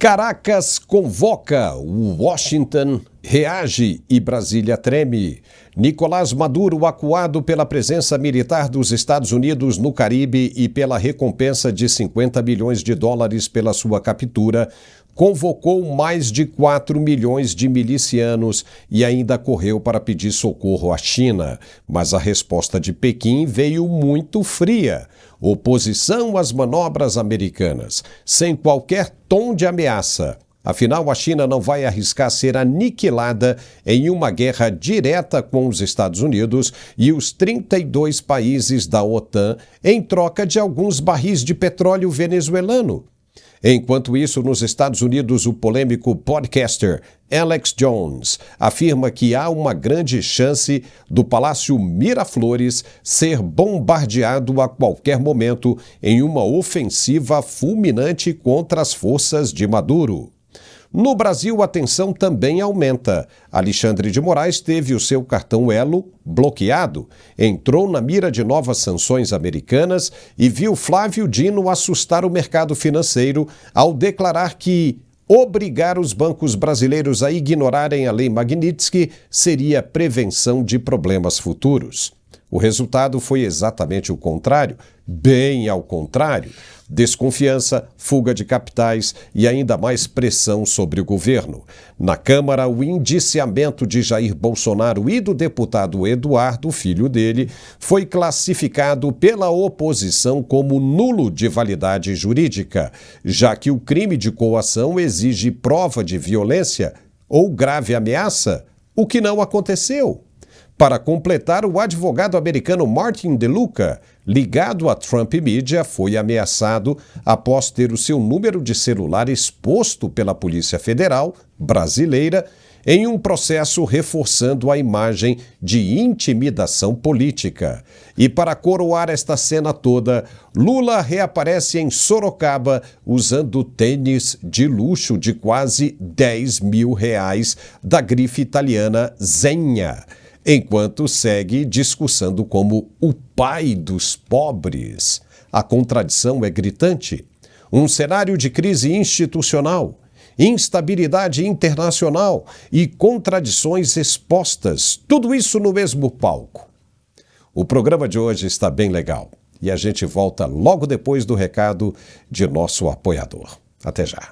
Caracas convoca, Washington reage e Brasília treme. Nicolás Maduro, acuado pela presença militar dos Estados Unidos no Caribe e pela recompensa de $50 milhões pela sua captura, convocou mais de 4 milhões de milicianos e ainda correu para pedir socorro à China. Mas a resposta de Pequim veio muito fria. Oposição às manobras americanas, sem qualquer tom de ameaça. Afinal, a China não vai arriscar ser aniquilada em uma guerra direta com os Estados Unidos e os 32 países da OTAN em troca de alguns barris de petróleo venezuelano. Enquanto isso, nos Estados Unidos, o polêmico podcaster Alex Jones afirma que há uma grande chance do Palácio Miraflores ser bombardeado a qualquer momento em uma ofensiva fulminante contra as forças de Maduro. No Brasil, a tensão também aumenta. Alexandre de Moraes teve o seu cartão Elo bloqueado, entrou na mira de novas sanções americanas e viu Flávio Dino assustar o mercado financeiro ao declarar que obrigar os bancos brasileiros a ignorarem a lei Magnitsky seria prevenção de problemas futuros. O resultado foi exatamente o contrário, bem ao contrário. Desconfiança, fuga de capitais e ainda mais pressão sobre o governo. Na Câmara, o indiciamento de Jair Bolsonaro e do deputado Eduardo, filho dele, foi classificado pela oposição como nulo de validade jurídica, já que o crime de coação exige prova de violência ou grave ameaça, o que não aconteceu. Para completar, o advogado americano Martin DeLuca, ligado à Trump Media, foi ameaçado após ter o seu número de celular exposto pela Polícia Federal brasileira em um processo reforçando a imagem de intimidação política. E para coroar esta cena toda, Lula reaparece em Sorocaba usando tênis de luxo de quase R$10 mil da grife italiana Zegna, enquanto segue discursando como o pai dos pobres. A contradição é gritante. Um cenário de crise institucional, instabilidade internacional e contradições expostas, tudo isso no mesmo palco. O programa de hoje está bem legal e a gente volta logo depois do recado de nosso apoiador. Até já.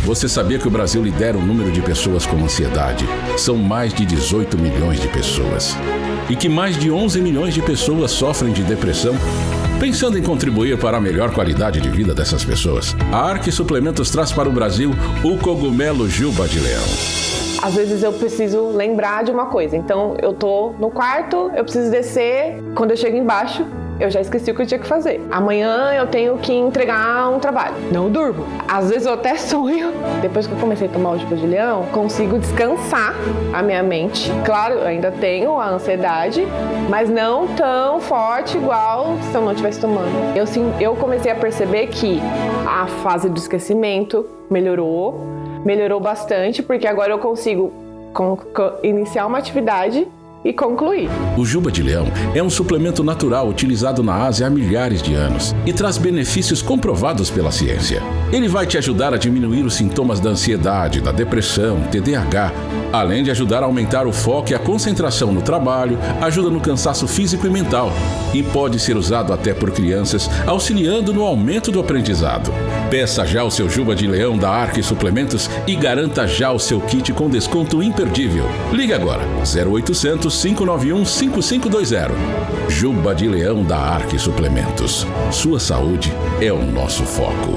Você sabia que o Brasil lidera o número de pessoas com ansiedade? São mais de 18 milhões de pessoas. E que mais de 11 milhões de pessoas sofrem de depressão? Pensando em contribuir para a melhor qualidade de vida dessas pessoas, a Arque Suplementos traz para o Brasil o cogumelo Juba de Leão. Às vezes eu preciso lembrar de uma coisa. Então eu tô no quarto, eu preciso descer. Quando eu chego embaixo, eu já esqueci o que eu tinha que fazer. Amanhã eu tenho que entregar um trabalho. Não durmo. Às vezes eu até sonho. Depois que eu comecei a tomar o Juba de Leão, consigo descansar a minha mente. Claro, eu ainda tenho a ansiedade, mas não tão forte igual se eu não estivesse tomando. Eu comecei a perceber que a fase do esquecimento melhorou bastante, porque agora eu consigo iniciar uma atividade e concluir. O Juba de Leão é um suplemento natural utilizado na Ásia há milhares de anos e traz benefícios comprovados pela ciência. Ele vai te ajudar a diminuir os sintomas da ansiedade, da depressão, TDAH, além de ajudar a aumentar o foco e a concentração no trabalho, ajuda no cansaço físico e mental e pode ser usado até por crianças, auxiliando no aumento do aprendizado. Peça já o seu Juba de Leão da Arque Suplementos e garanta já o seu kit com desconto imperdível. Ligue agora, 0800 591 5520. Juba de Leão da Arque Suplementos. Sua saúde é o nosso foco.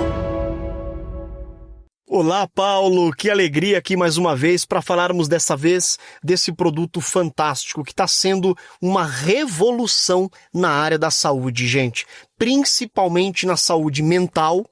Olá, Paulo, que alegria aqui mais uma vez para falarmos dessa vez desse produto fantástico que está sendo uma revolução na área da saúde, gente. Principalmente na saúde mental,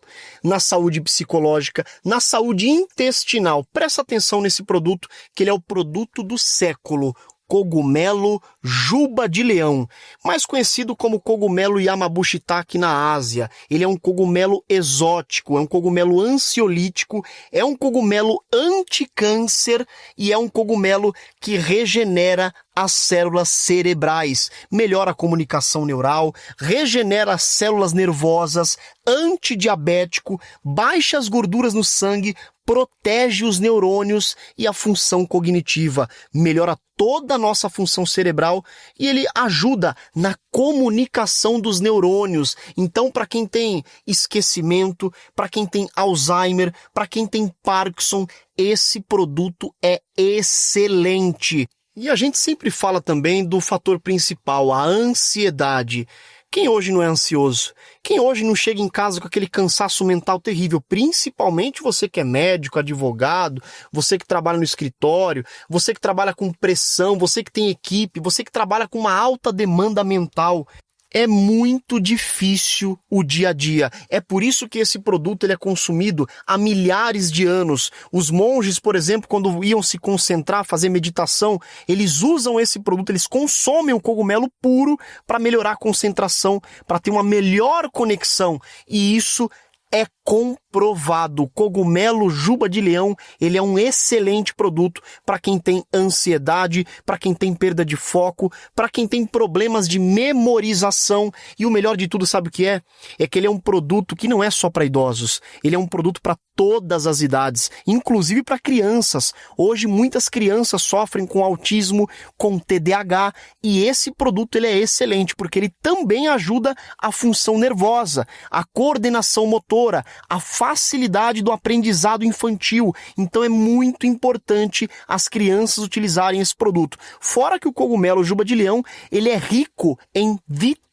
na saúde psicológica, na saúde intestinal. Presta atenção nesse produto, que ele é o produto do século. Cogumelo Juba de Leão, mais conhecido como cogumelo Yamabushitake na Ásia. Ele é um cogumelo exótico, é um cogumelo ansiolítico, é um cogumelo anticâncer e é um cogumelo que regenera as células cerebrais, melhora a comunicação neural, regenera as células nervosas, antidiabético, baixa as gorduras no sangue, protege os neurônios e a função cognitiva, melhora toda a nossa função cerebral e ele ajuda na comunicação dos neurônios. Então, para quem tem esquecimento, para quem tem Alzheimer, para quem tem Parkinson, esse produto é excelente. E a gente sempre fala também do fator principal, a ansiedade. Quem hoje não é ansioso? Quem hoje não chega em casa com aquele cansaço mental terrível? Principalmente você que é médico, advogado, você que trabalha no escritório, você que trabalha com pressão, você que tem equipe, você que trabalha com uma alta demanda mental. É muito difícil o dia a dia. É por isso que esse produto ele é consumido há milhares de anos. Os monges, por exemplo, quando iam se concentrar, fazer meditação, eles usam esse produto, eles consomem o cogumelo puro para melhorar a concentração, para ter uma melhor conexão. E isso é comprovado. O cogumelo juba de leão, ele é um excelente produto para quem tem ansiedade, para quem tem perda de foco, para quem tem problemas de memorização. E o melhor de tudo, sabe o que é? É que ele é um produto que não é só para idosos. Ele é um produto para todas as idades, inclusive para crianças. Hoje muitas crianças sofrem com autismo, com TDAH, e esse produto ele é excelente porque ele também ajuda a função nervosa, a coordenação motora, a facilidade do aprendizado infantil. Então é muito importante as crianças utilizarem esse produto. Fora que o cogumelo juba de leão, ele é rico em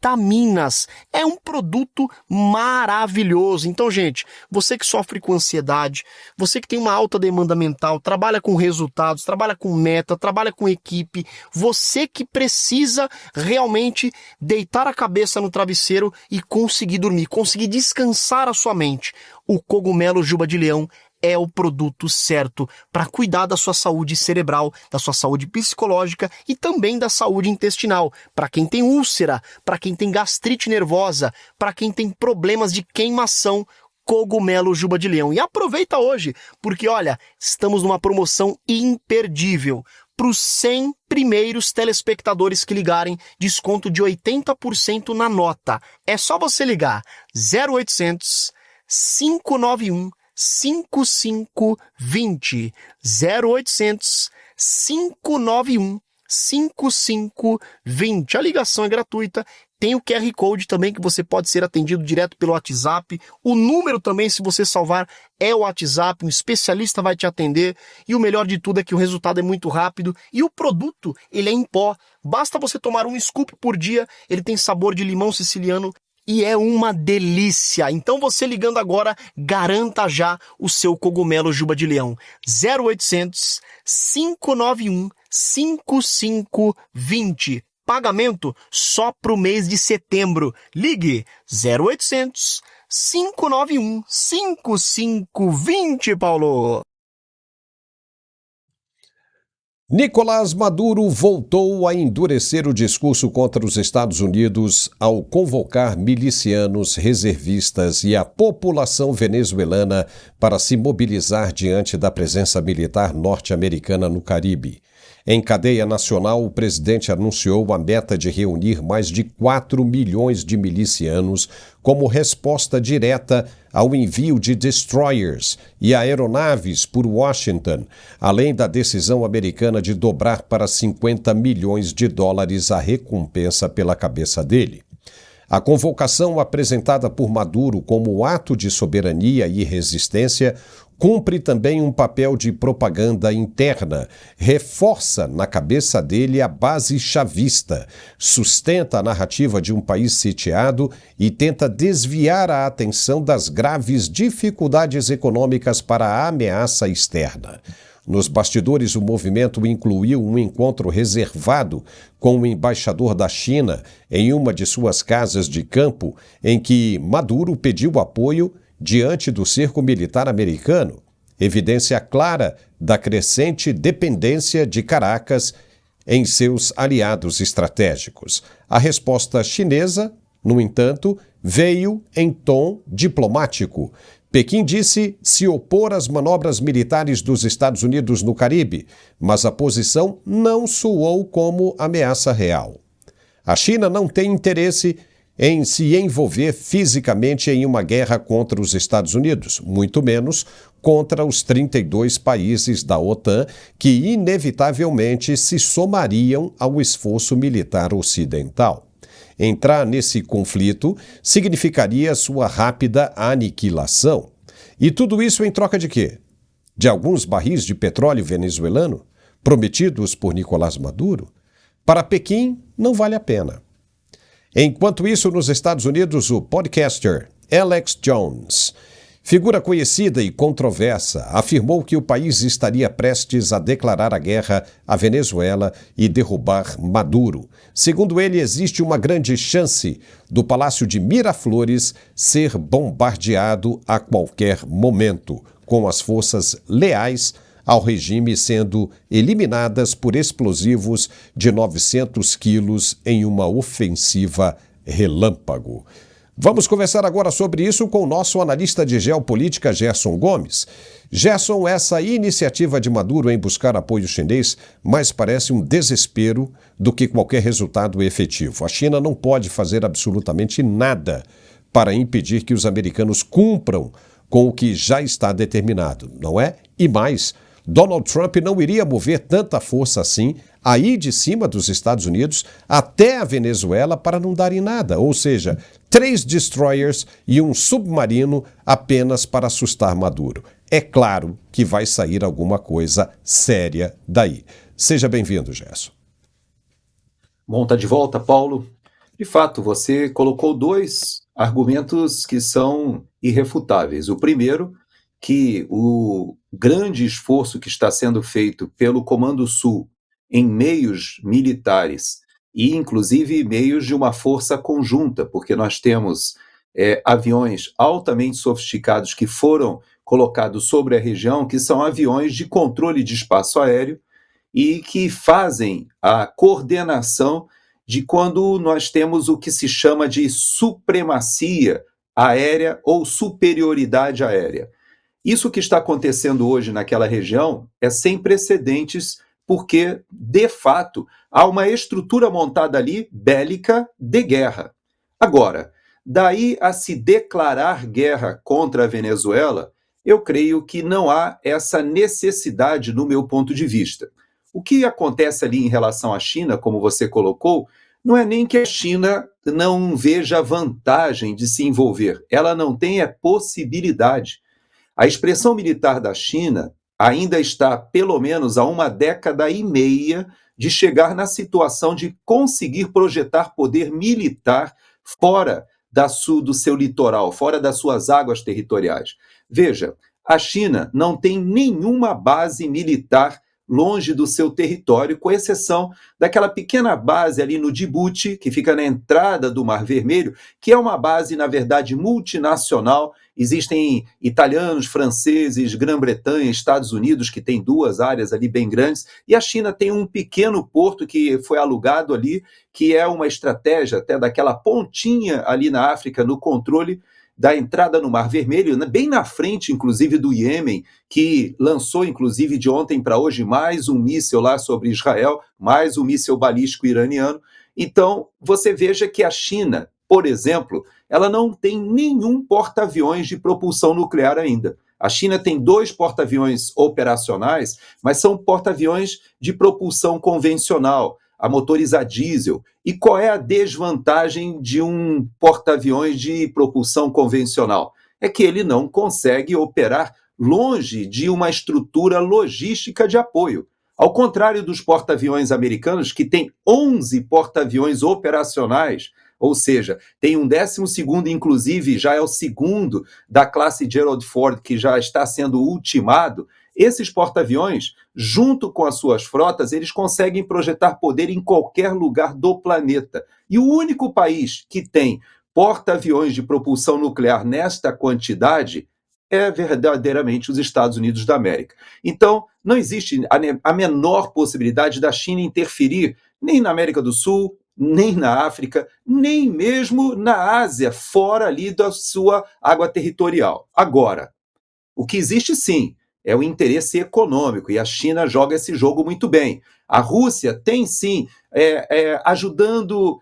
vitaminas. É um produto maravilhoso. Então, gente, você que sofre com ansiedade, você que tem uma alta demanda mental, trabalha com resultados, trabalha com meta, trabalha com equipe, você que precisa realmente deitar a cabeça no travesseiro e conseguir dormir, conseguir descansar a sua mente. O cogumelo juba de leão é o produto certo para cuidar da sua saúde cerebral, da sua saúde psicológica e também da saúde intestinal. Para quem tem úlcera, para quem tem gastrite nervosa, para quem tem problemas de queimação, cogumelo juba de leão. E aproveita hoje, porque olha, estamos numa promoção imperdível. Para os 100 primeiros telespectadores que ligarem, desconto de 80% na nota. É só você ligar 0800 591 5520 0800 591 5520. A ligação é gratuita. Tem o QR Code também que você pode ser atendido direto pelo WhatsApp. O número também, se você salvar, é o WhatsApp. Um especialista vai te atender. E o melhor de tudo é que o resultado é muito rápido. E o produto, ele é em pó. Basta você tomar um scoop por dia. Ele tem sabor de limão siciliano. E é uma delícia. Então você ligando agora, garanta já o seu cogumelo juba de leão. 0800 591 5520. Pagamento só para o mês de setembro. Ligue 0800 591 5520, Paulo. Nicolás Maduro voltou a endurecer o discurso contra os Estados Unidos ao convocar milicianos, reservistas e a população venezuelana para se mobilizar diante da presença militar norte-americana no Caribe. Em cadeia nacional, o presidente anunciou a meta de reunir mais de 4 milhões de milicianos como resposta direta ao envio de destroyers e aeronaves por Washington, além da decisão americana de dobrar para 50 milhões de dólares a recompensa pela cabeça dele. A convocação apresentada por Maduro como ato de soberania e resistência cumpre também um papel de propaganda interna, reforça na cabeça dele a base chavista, sustenta a narrativa de um país sitiado e tenta desviar a atenção das graves dificuldades econômicas para a ameaça externa. Nos bastidores, o movimento incluiu um encontro reservado com o embaixador da China em uma de suas casas de campo, em que Maduro pediu apoio diante do cerco militar americano, evidência clara da crescente dependência de Caracas em seus aliados estratégicos. A resposta chinesa, no entanto, veio em tom diplomático, Pequim disse se opor às manobras militares dos Estados Unidos no Caribe, mas a posição não soou como ameaça real. A China não tem interesse em se envolver fisicamente em uma guerra contra os Estados Unidos, muito menos contra os 32 países da OTAN que inevitavelmente se somariam ao esforço militar ocidental. Entrar nesse conflito significaria sua rápida aniquilação. E tudo isso em troca de quê? De alguns barris de petróleo venezuelano, prometidos por Nicolás Maduro? Para Pequim, não vale a pena. Enquanto isso, nos Estados Unidos, o podcaster Alex Jones, figura conhecida e controversa, afirmou que o país estaria prestes a declarar a guerra à Venezuela e derrubar Maduro. Segundo ele, existe uma grande chance do Palácio de Miraflores ser bombardeado a qualquer momento, com as forças leais ao regime sendo eliminadas por explosivos de 900 quilos em uma ofensiva relâmpago. Vamos conversar agora sobre isso com o nosso analista de geopolítica, Gerson Gomes. Gerson, essa iniciativa de Maduro em buscar apoio chinês mais parece um desespero do que qualquer resultado efetivo. A China não pode fazer absolutamente nada para impedir que os americanos cumpram com o que já está determinado, não é? E mais, Donald Trump não iria mover tanta força assim aí de cima dos Estados Unidos até a Venezuela para não dar em nada, ou seja, 3 destroyers e um submarino apenas para assustar Maduro. É claro que vai sair alguma coisa séria daí. Seja bem-vindo, Gerson. Bom, tá de volta, Paulo. De fato, você colocou 2 argumentos que são irrefutáveis. O primeiro, que o grande esforço que está sendo feito pelo Comando Sul em meios militares e, inclusive, meios de uma força conjunta, porque nós temos aviões altamente sofisticados que foram colocados sobre a região, que são aviões de controle de espaço aéreo e que fazem a coordenação de quando nós temos o que se chama de supremacia aérea ou superioridade aérea. Isso que está acontecendo hoje naquela região é sem precedentes, porque, de fato, há uma estrutura montada ali bélica de guerra. Agora, daí a se declarar guerra contra a Venezuela, eu creio que não há essa necessidade do meu ponto de vista. O que acontece ali em relação à China, como você colocou, não é nem que a China não veja vantagem de se envolver, ela não tem a possibilidade. A expressão militar da China ainda está, pelo menos, há 1 década e meia de chegar na situação de conseguir projetar poder militar fora do seu litoral, fora das suas águas territoriais. Veja, a China não tem nenhuma base militar longe do seu território, com exceção daquela pequena base ali no Djibouti, que fica na entrada do Mar Vermelho, que é uma base, na verdade, multinacional. Existem italianos, franceses, Grã-Bretanha, Estados Unidos, que tem 2 áreas ali bem grandes, e a China tem um pequeno porto que foi alugado ali, que é uma estratégia até daquela pontinha ali na África, no controle da entrada no Mar Vermelho, bem na frente, inclusive, do Iêmen, que lançou, inclusive, de ontem para hoje, mais um míssil lá sobre Israel, mais um míssil balístico iraniano. Então, você veja que a China, por exemplo, ela não tem nenhum porta-aviões de propulsão nuclear ainda. A China tem 2 porta-aviões operacionais, mas são porta-aviões de propulsão convencional, a motores a diesel. E qual é a desvantagem de um porta-aviões de propulsão convencional? É que ele não consegue operar longe de uma estrutura logística de apoio. Ao contrário dos porta-aviões americanos, que têm 11 porta-aviões operacionais, ou seja, tem um 12º, inclusive, já é o 2º da classe Gerald Ford, que já está sendo ultimado. Esses porta-aviões, junto com as suas frotas, eles conseguem projetar poder em qualquer lugar do planeta. E o único país que tem porta-aviões de propulsão nuclear nesta quantidade é verdadeiramente os Estados Unidos da América. Então, não existe a menor possibilidade da China interferir nem na América do Sul, nem na África, nem mesmo na Ásia, fora ali da sua água territorial. Agora, o que existe sim é o interesse econômico, e a China joga esse jogo muito bem. A Rússia tem sim,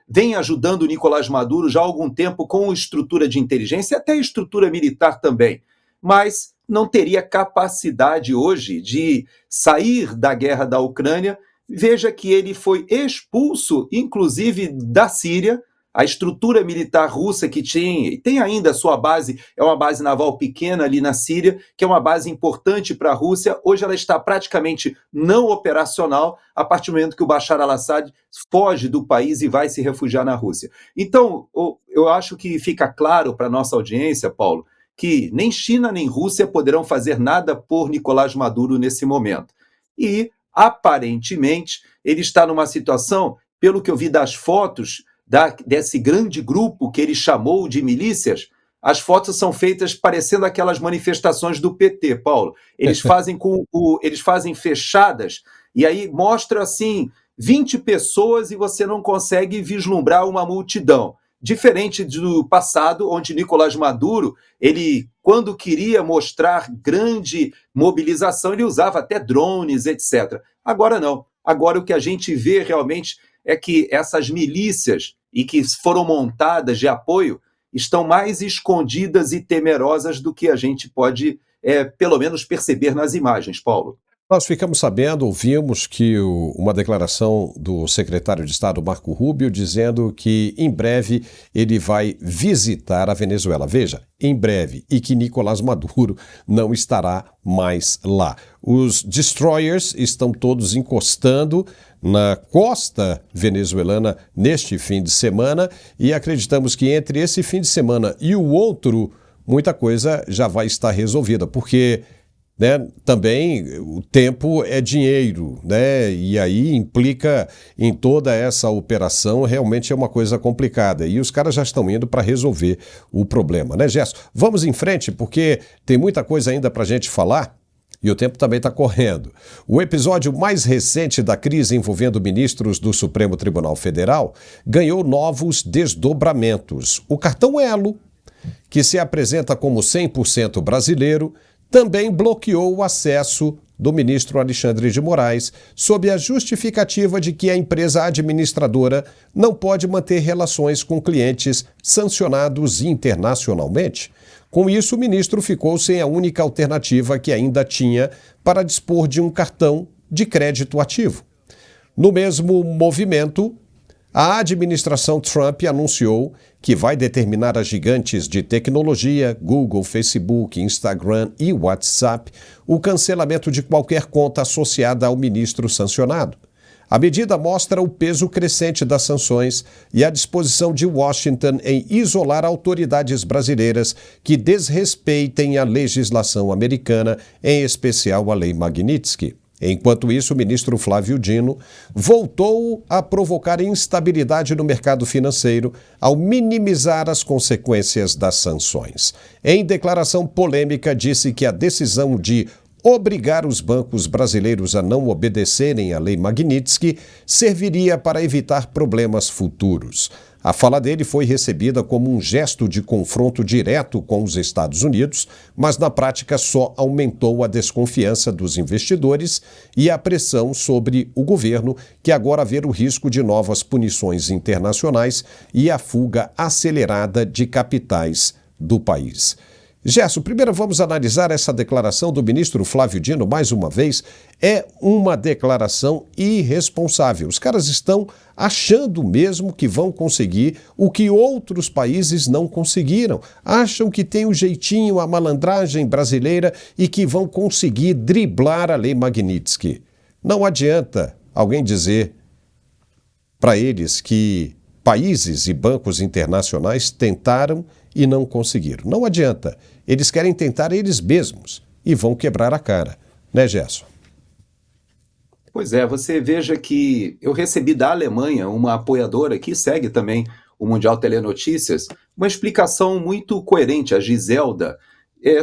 vem ajudando o Nicolás Maduro já há algum tempo com estrutura de inteligência e até estrutura militar também, mas não teria capacidade hoje de sair da guerra da Ucrânia. Veja que ele foi expulso, inclusive, da Síria. A estrutura militar russa que tinha, e tem ainda a sua base, é uma base naval pequena ali na Síria, que é uma base importante para a Rússia. Hoje ela está praticamente não operacional a partir do momento que o Bashar al-Assad foge do país e vai se refugiar na Rússia. Então, eu acho que fica claro para a nossa audiência, Paulo, que nem China nem Rússia poderão fazer nada por Nicolás Maduro nesse momento. E, aparentemente, ele está numa situação, pelo que eu vi das fotos, desse grande grupo que ele chamou de milícias. As fotos são feitas parecendo aquelas manifestações do PT, Paulo. Eles fazem fechadas, e aí mostra assim 20 pessoas e você não consegue vislumbrar uma multidão. Diferente do passado, onde Nicolás Maduro, ele, quando queria mostrar grande mobilização, ele usava até drones, etc. Agora não. Agora o que a gente vê realmente é que essas milícias e que foram montadas de apoio estão mais escondidas e temerosas do que a gente pode, pelo menos, perceber nas imagens, Paulo. Nós ficamos sabendo, ouvimos que uma declaração do secretário de Estado Marco Rubio dizendo que em breve ele vai visitar a Venezuela. Veja, em breve, e que Nicolás Maduro não estará mais lá. Os destroyers estão todos encostando na costa venezuelana neste fim de semana e acreditamos que entre esse fim de semana e o outro, muita coisa já vai estar resolvida, porque também o tempo é dinheiro, e aí implica em toda essa operação, realmente é uma coisa complicada. E os caras já estão indo para resolver o problema, né, Gerson? Vamos em frente, porque tem muita coisa ainda para a gente falar. E o tempo também está correndo. O episódio mais recente da crise envolvendo ministros do Supremo Tribunal Federal ganhou novos desdobramentos. O cartão Elo, que se apresenta como 100% brasileiro, também bloqueou o acesso do ministro Alexandre de Moraes, sob a justificativa de que a empresa administradora não pode manter relações com clientes sancionados internacionalmente. Com isso, o ministro ficou sem a única alternativa que ainda tinha para dispor de um cartão de crédito ativo. No mesmo movimento, a administração Trump anunciou que vai determinar a gigantes de tecnologia, Google, Facebook, Instagram e WhatsApp, o cancelamento de qualquer conta associada ao ministro sancionado. A medida mostra o peso crescente das sanções e a disposição de Washington em isolar autoridades brasileiras que desrespeitem a legislação americana, em especial a Lei Magnitsky. Enquanto isso, o ministro Flávio Dino voltou a provocar instabilidade no mercado financeiro ao minimizar as consequências das sanções. Em declaração polêmica, disse que a decisão de obrigar os bancos brasileiros a não obedecerem à Lei Magnitsky serviria para evitar problemas futuros. A fala dele foi recebida como um gesto de confronto direto com os Estados Unidos, mas na prática só aumentou a desconfiança dos investidores e a pressão sobre o governo, que agora vê o risco de novas punições internacionais e a fuga acelerada de capitais do país. Gerson, primeiro vamos analisar essa declaração do ministro Flávio Dino mais uma vez. É uma declaração irresponsável. Os caras estão achando mesmo que vão conseguir o que outros países não conseguiram. Acham que tem o jeitinho, a malandragem brasileira e que vão conseguir driblar a Lei Magnitsky. Não adianta alguém dizer para eles que países e bancos internacionais tentaram e não conseguiram. Não adianta. Eles querem tentar eles mesmos e vão quebrar a cara. Né, Gerson? Pois é, você veja que eu recebi da Alemanha, uma apoiadora que segue também o Mundial Telenotícias, uma explicação muito coerente, a Giselda,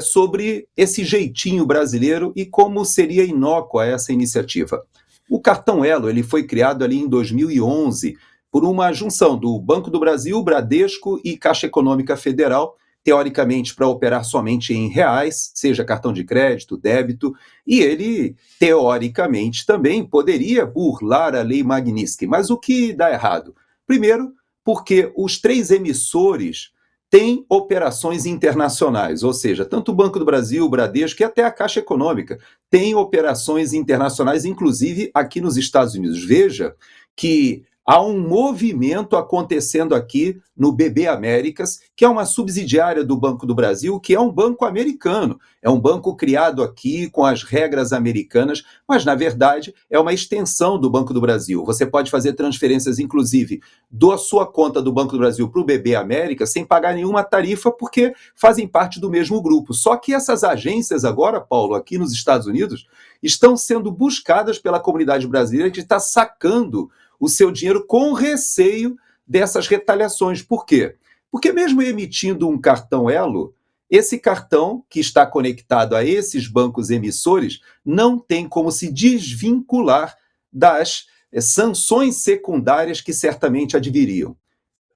sobre esse jeitinho brasileiro e como seria inócua essa iniciativa. O cartão Elo ele foi criado ali em 2011 por uma junção do Banco do Brasil, Bradesco e Caixa Econômica Federal, teoricamente para operar somente em reais, seja cartão de crédito, débito, e ele, teoricamente, também poderia burlar a Lei Magnitsky. Mas o que dá errado? Primeiro, porque os 3 emissores têm operações internacionais, ou seja, tanto o Banco do Brasil, o Bradesco e até a Caixa Econômica têm operações internacionais, inclusive aqui nos Estados Unidos. Veja que há um movimento acontecendo aqui no BB Américas, que é uma subsidiária do Banco do Brasil, que é um banco americano. É um banco criado aqui com as regras americanas, mas, na verdade, é uma extensão do Banco do Brasil. Você pode fazer transferências, inclusive, da sua conta do Banco do Brasil para o BB Américas sem pagar nenhuma tarifa, porque fazem parte do mesmo grupo. Só que essas agências agora, Paulo, aqui nos Estados Unidos, estão sendo buscadas pela comunidade brasileira que está sacando o seu dinheiro com receio dessas retaliações. Por quê? Porque mesmo emitindo um cartão Elo, esse cartão que está conectado a esses bancos emissores não tem como se desvincular das sanções secundárias que certamente adviriam.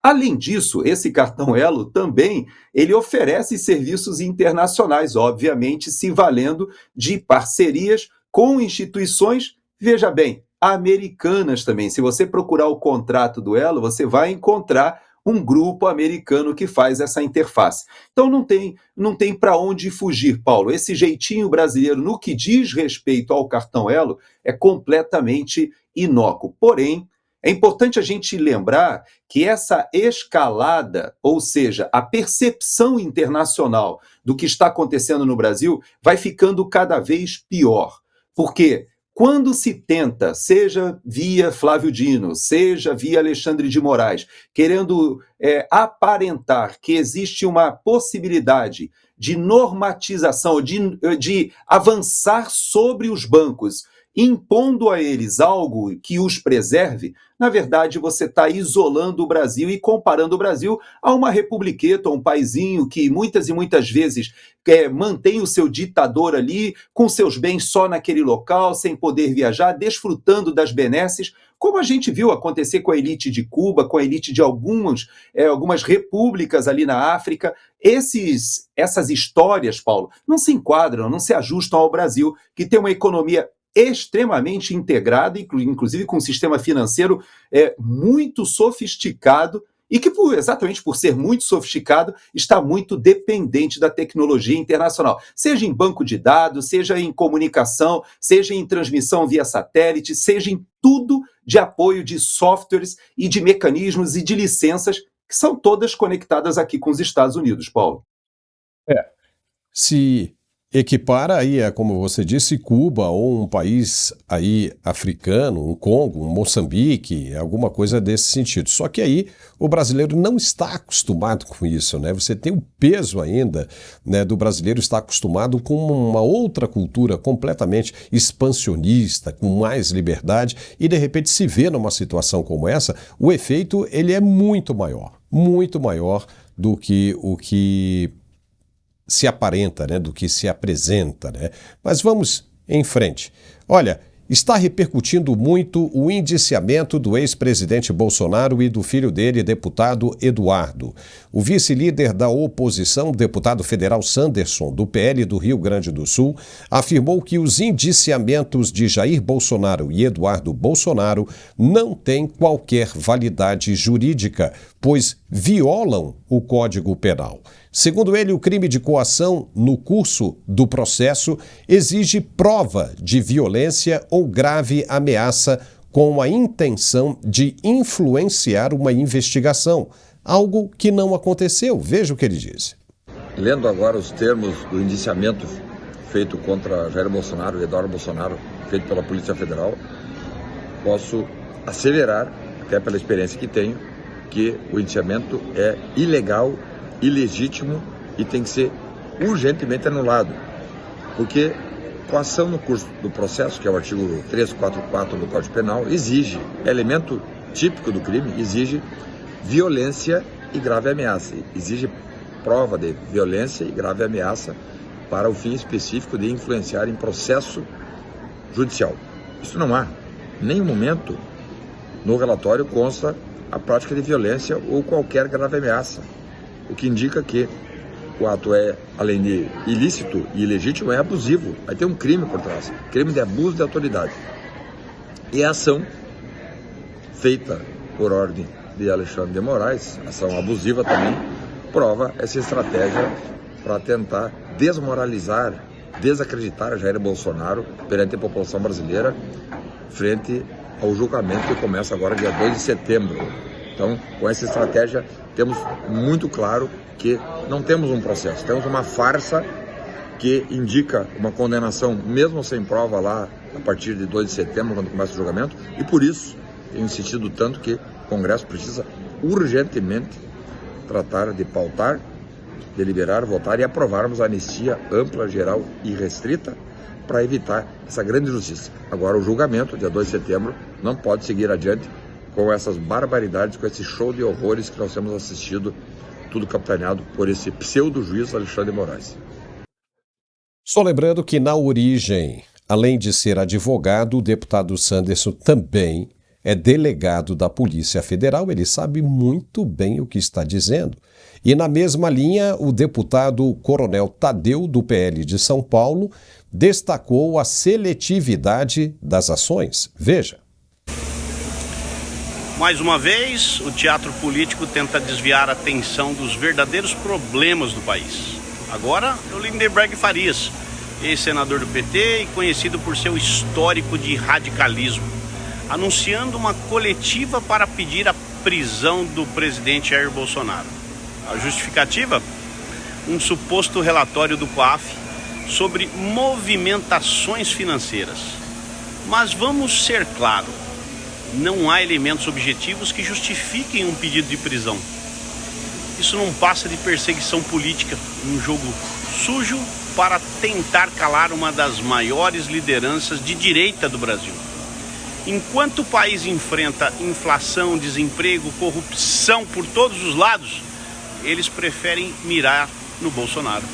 Além disso, esse cartão Elo também ele oferece serviços internacionais, obviamente se valendo de parcerias com instituições, veja bem, americanas também. Se você procurar o contrato do Elo, você vai encontrar um grupo americano que faz essa interface. Então não tem para onde fugir, Paulo. Esse jeitinho brasileiro no que diz respeito ao cartão Elo é completamente inócuo. Porém, é importante a gente lembrar que essa escalada, ou seja, a percepção internacional do que está acontecendo no Brasil, vai ficando cada vez pior. Porque quando se tenta, seja via Flávio Dino, seja via Alexandre de Moraes, querendo aparentar que existe uma possibilidade de normatização, de avançar sobre os bancos, impondo a eles algo que os preserve, na verdade você está isolando o Brasil e comparando o Brasil a uma republiqueta, a um paizinho que muitas e muitas vezes mantém o seu ditador ali, com seus bens só naquele local, sem poder viajar, desfrutando das benesses, como a gente viu acontecer com a elite de Cuba, com a elite de algumas repúblicas ali na África. Essas histórias, Paulo, não se enquadram, não se ajustam ao Brasil, que tem uma economia extremamente integrada, inclusive com um sistema financeiro muito sofisticado e que, exatamente por ser muito sofisticado, está muito dependente da tecnologia internacional, seja em banco de dados, seja em comunicação, seja em transmissão via satélite, seja em tudo de apoio de softwares e de mecanismos e de licenças que são todas conectadas aqui com os Estados Unidos, Paulo. Se equipara aí, como você disse, Cuba ou um país aí africano, um Congo, um Moçambique, alguma coisa desse sentido. Só que aí o brasileiro não está acostumado com isso, né? Você tem o peso ainda, né, do brasileiro estar acostumado com uma outra cultura completamente expansionista, com mais liberdade, e de repente se vê numa situação como essa, o efeito ele é muito maior do que o que se aparenta, né, do que se apresenta, né? Mas vamos em frente. Olha, está repercutindo muito o indiciamento do ex-presidente Bolsonaro e do filho dele, deputado Eduardo. O vice-líder da oposição, deputado federal Sanderson, do PL do Rio Grande do Sul, afirmou que os indiciamentos de Jair Bolsonaro e Eduardo Bolsonaro não têm qualquer validade jurídica, pois violam o Código Penal. Segundo ele, o crime de coação no curso do processo exige prova de violência ou grave ameaça com a intenção de influenciar uma investigação, algo que não aconteceu. Veja o que ele disse. Lendo agora os termos do indiciamento feito contra Jair Bolsonaro e Eduardo Bolsonaro, feito pela Polícia Federal, posso asseverar, até pela experiência que tenho, que o indiciamento é ilegal, ilegítimo e tem que ser urgentemente anulado, porque coação no curso do processo, que é o artigo 344 do Código Penal, exige, elemento típico do crime, exige violência e grave ameaça, exige prova de violência e grave ameaça para o fim específico de influenciar em processo judicial. Isso não há. Em nenhum momento no relatório consta a prática de violência ou qualquer grave ameaça, o que indica que o ato é, além de ilícito e ilegítimo, é abusivo. Aí tem um crime por trás, crime de abuso de autoridade. E a ação feita por ordem de Alexandre de Moraes, ação abusiva também, prova essa estratégia para tentar desmoralizar, desacreditar Jair Bolsonaro perante a população brasileira, frente ao julgamento que começa agora dia 2 de setembro. Então, com essa estratégia, temos muito claro que não temos um processo, temos uma farsa que indica uma condenação, mesmo sem prova lá, a partir de 2 de setembro, quando começa o julgamento, e por isso tenho insistido tanto que o Congresso precisa urgentemente tratar de pautar, deliberar, votar e aprovarmos a anistia ampla, geral e restrita para evitar essa grande injustiça. Agora, o julgamento, dia 2 de setembro, não pode seguir adiante com essas barbaridades, com esse show de horrores que nós temos assistido, tudo capitaneado por esse pseudo-juiz Alexandre de Moraes. Só lembrando que, na origem, além de ser advogado, o deputado Sanderson também é delegado da Polícia Federal, ele sabe muito bem o que está dizendo. E na mesma linha, o deputado Coronel Tadeu, do PL de São Paulo, destacou a seletividade das ações. Veja. Mais uma vez, o teatro político tenta desviar a atenção dos verdadeiros problemas do país. Agora é o Lindenberg Farias, ex-senador do PT e conhecido por seu histórico de radicalismo, anunciando uma coletiva para pedir a prisão do presidente Jair Bolsonaro. A justificativa? Um suposto relatório do COAF sobre movimentações financeiras. Mas vamos ser claros, não há elementos objetivos que justifiquem um pedido de prisão. Isso não passa de perseguição política, um jogo sujo para tentar calar uma das maiores lideranças de direita do Brasil. Enquanto o país enfrenta inflação, desemprego, corrupção por todos os lados, eles preferem mirar no Bolsonaro.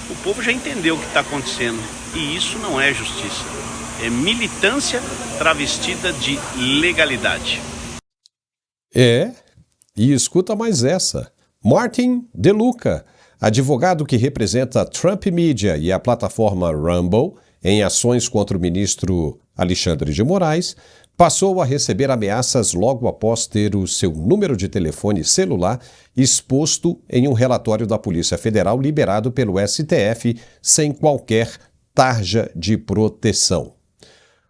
O povo já entendeu o que está acontecendo e isso não é justiça. É militância travestida de legalidade. E escuta mais essa. Martin DeLuca, advogado que representa a Trump Media e a plataforma Rumble em ações contra o ministro Alexandre de Moraes, passou a receber ameaças logo após ter o seu número de telefone celular exposto em um relatório da Polícia Federal liberado pelo STF sem qualquer tarja de proteção.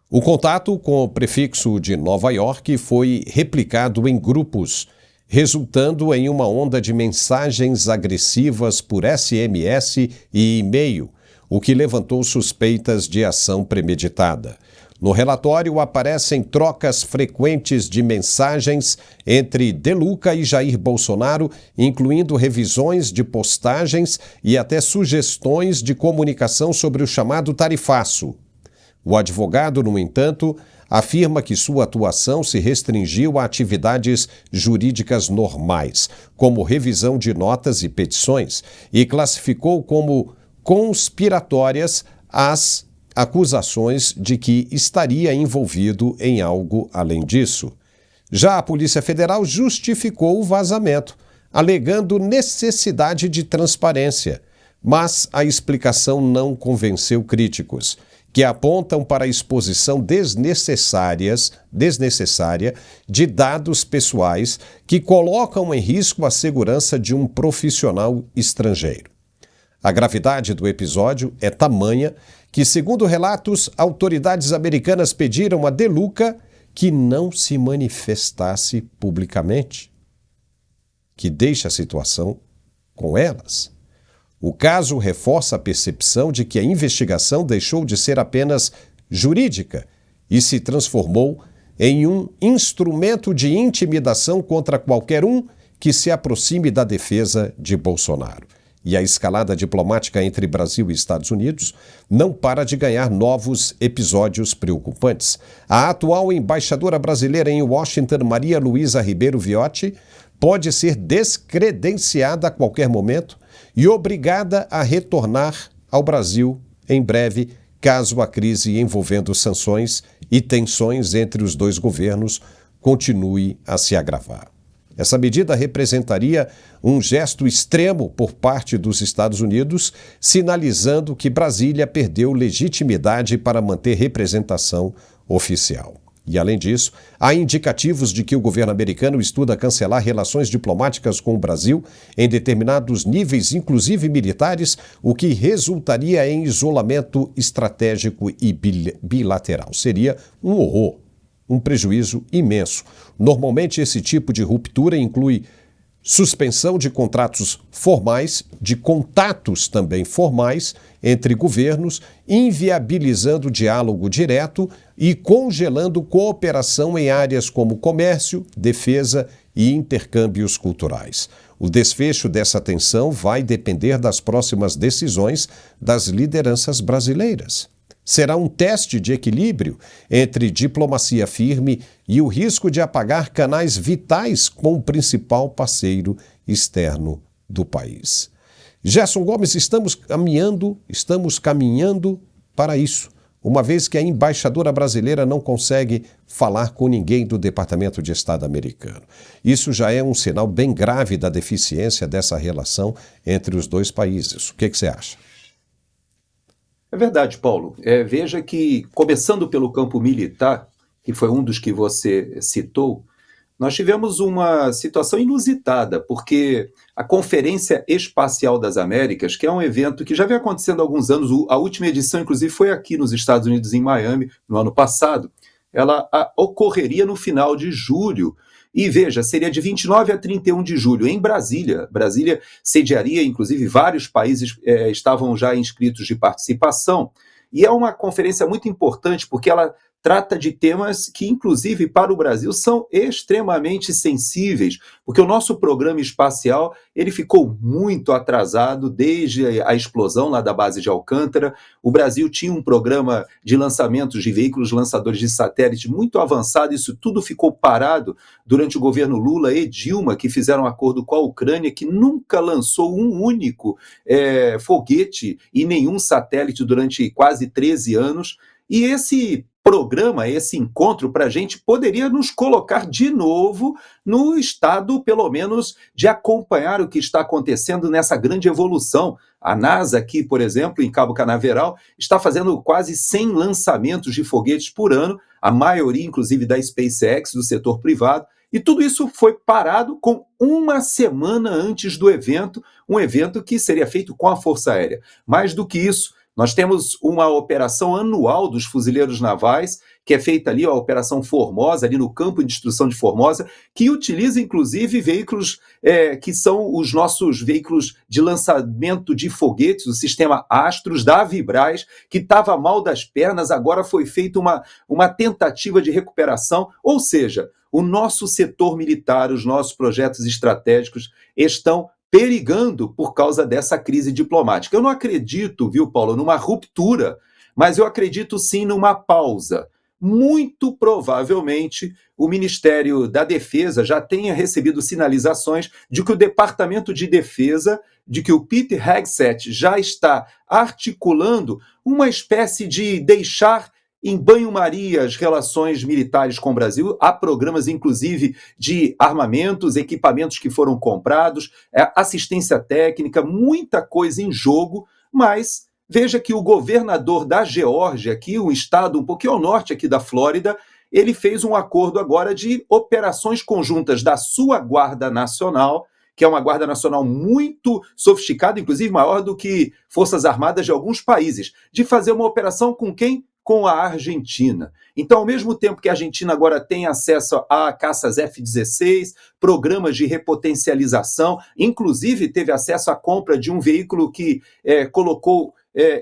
O contato com o prefixo de Nova York foi replicado em grupos, resultando em uma onda de mensagens agressivas por SMS e e-mail, o que levantou suspeitas de ação premeditada. No relatório aparecem trocas frequentes de mensagens entre DeLuca e Jair Bolsonaro, incluindo revisões de postagens e até sugestões de comunicação sobre o chamado tarifaço. O advogado, no entanto, afirma que sua atuação se restringiu a atividades jurídicas normais, como revisão de notas e petições, e classificou como conspiratórias as acusações de que estaria envolvido em algo além disso. Já a Polícia Federal justificou o vazamento, alegando necessidade de transparência, mas a explicação não convenceu críticos, que apontam para a exposição desnecessária de dados pessoais que colocam em risco a segurança de um profissional estrangeiro. A gravidade do episódio é tamanha que, segundo relatos, autoridades americanas pediram a DeLuca que não se manifestasse publicamente, que deixe a situação com elas. O caso reforça a percepção de que a investigação deixou de ser apenas jurídica e se transformou em um instrumento de intimidação contra qualquer um que se aproxime da defesa de Bolsonaro. E a escalada diplomática entre Brasil e Estados Unidos não para de ganhar novos episódios preocupantes. A atual embaixadora brasileira em Washington, Maria Luísa Ribeiro Viotti, pode ser descredenciada a qualquer momento e obrigada a retornar ao Brasil em breve, caso a crise envolvendo sanções e tensões entre os dois governos continue a se agravar. Essa medida representaria um gesto extremo por parte dos Estados Unidos, sinalizando que Brasília perdeu legitimidade para manter representação oficial. E, além disso, há indicativos de que o governo americano estuda cancelar relações diplomáticas com o Brasil em determinados níveis, inclusive militares, o que resultaria em isolamento estratégico e bilateral. Seria um horror, um prejuízo imenso. Normalmente, esse tipo de ruptura inclui suspensão de contratos formais, de contatos também formais entre governos, inviabilizando diálogo direto e congelando cooperação em áreas como comércio, defesa e intercâmbios culturais. O desfecho dessa tensão vai depender das próximas decisões das lideranças brasileiras. Será um teste de equilíbrio entre diplomacia firme e o risco de apagar canais vitais com o principal parceiro externo do país. Gerson Gomes, estamos caminhando para isso, uma vez que a embaixadora brasileira não consegue falar com ninguém do Departamento de Estado americano. Isso já é um sinal bem grave da deficiência dessa relação entre os dois países. O que você acha? É verdade, Paulo. Veja que, começando pelo campo militar, que foi um dos que você citou, nós tivemos uma situação inusitada, porque a Conferência Espacial das Américas, que é um evento que já vem acontecendo há alguns anos, a última edição, inclusive, foi aqui nos Estados Unidos, em Miami, no ano passado, ela ocorreria no final de julho. E veja, seria de 29 a 31 de julho, em Brasília. Brasília sediaria, inclusive, vários países estavam já inscritos de participação. E é uma conferência muito importante, porque ela trata de temas que, inclusive, para o Brasil, são extremamente sensíveis, porque o nosso programa espacial ele ficou muito atrasado desde a explosão lá da base de Alcântara. O Brasil tinha um programa de lançamentos de veículos lançadores de satélite muito avançado, isso tudo ficou parado durante o governo Lula e Dilma, que fizeram um acordo com a Ucrânia, que nunca lançou um único foguete e nenhum satélite durante quase 13 anos. E esse programa, esse encontro para a gente poderia nos colocar de novo no estado, pelo menos, de acompanhar o que está acontecendo nessa grande evolução. A NASA aqui, por exemplo, em Cabo Canaveral, está fazendo quase 100 lançamentos de foguetes por ano, a maioria, inclusive, da SpaceX, do setor privado, e tudo isso foi parado com uma semana antes do evento, um evento que seria feito com a Força Aérea. Mais do que isso, nós temos uma operação anual dos fuzileiros navais, que é feita ali, a Operação Formosa, ali no campo de instrução de Formosa, que utiliza, inclusive, veículos que são os nossos veículos de lançamento de foguetes, o sistema Astros da Vibraz, que estava mal das pernas, agora foi feita uma tentativa de recuperação, ou seja, o nosso setor militar, os nossos projetos estratégicos estão perigando por causa dessa crise diplomática. Eu não acredito, viu, Paulo, numa ruptura, mas eu acredito sim numa pausa. Muito provavelmente o Ministério da Defesa já tenha recebido sinalizações de que o Departamento de Defesa, de que o Pete Hegseth já está articulando uma espécie de deixar em banho-maria as relações militares com o Brasil. Há programas, inclusive, de armamentos, equipamentos que foram comprados, assistência técnica, muita coisa em jogo, mas veja que o governador da Geórgia, aqui, um estado um pouquinho ao norte aqui da Flórida, ele fez um acordo agora de operações conjuntas da sua Guarda Nacional, que é uma Guarda Nacional muito sofisticada, inclusive maior do que Forças Armadas de alguns países, de fazer uma operação com quem? Com a Argentina. Então, ao mesmo tempo que a Argentina agora tem acesso a caças F-16, programas de repotencialização, inclusive teve acesso à compra de um veículo que colocou,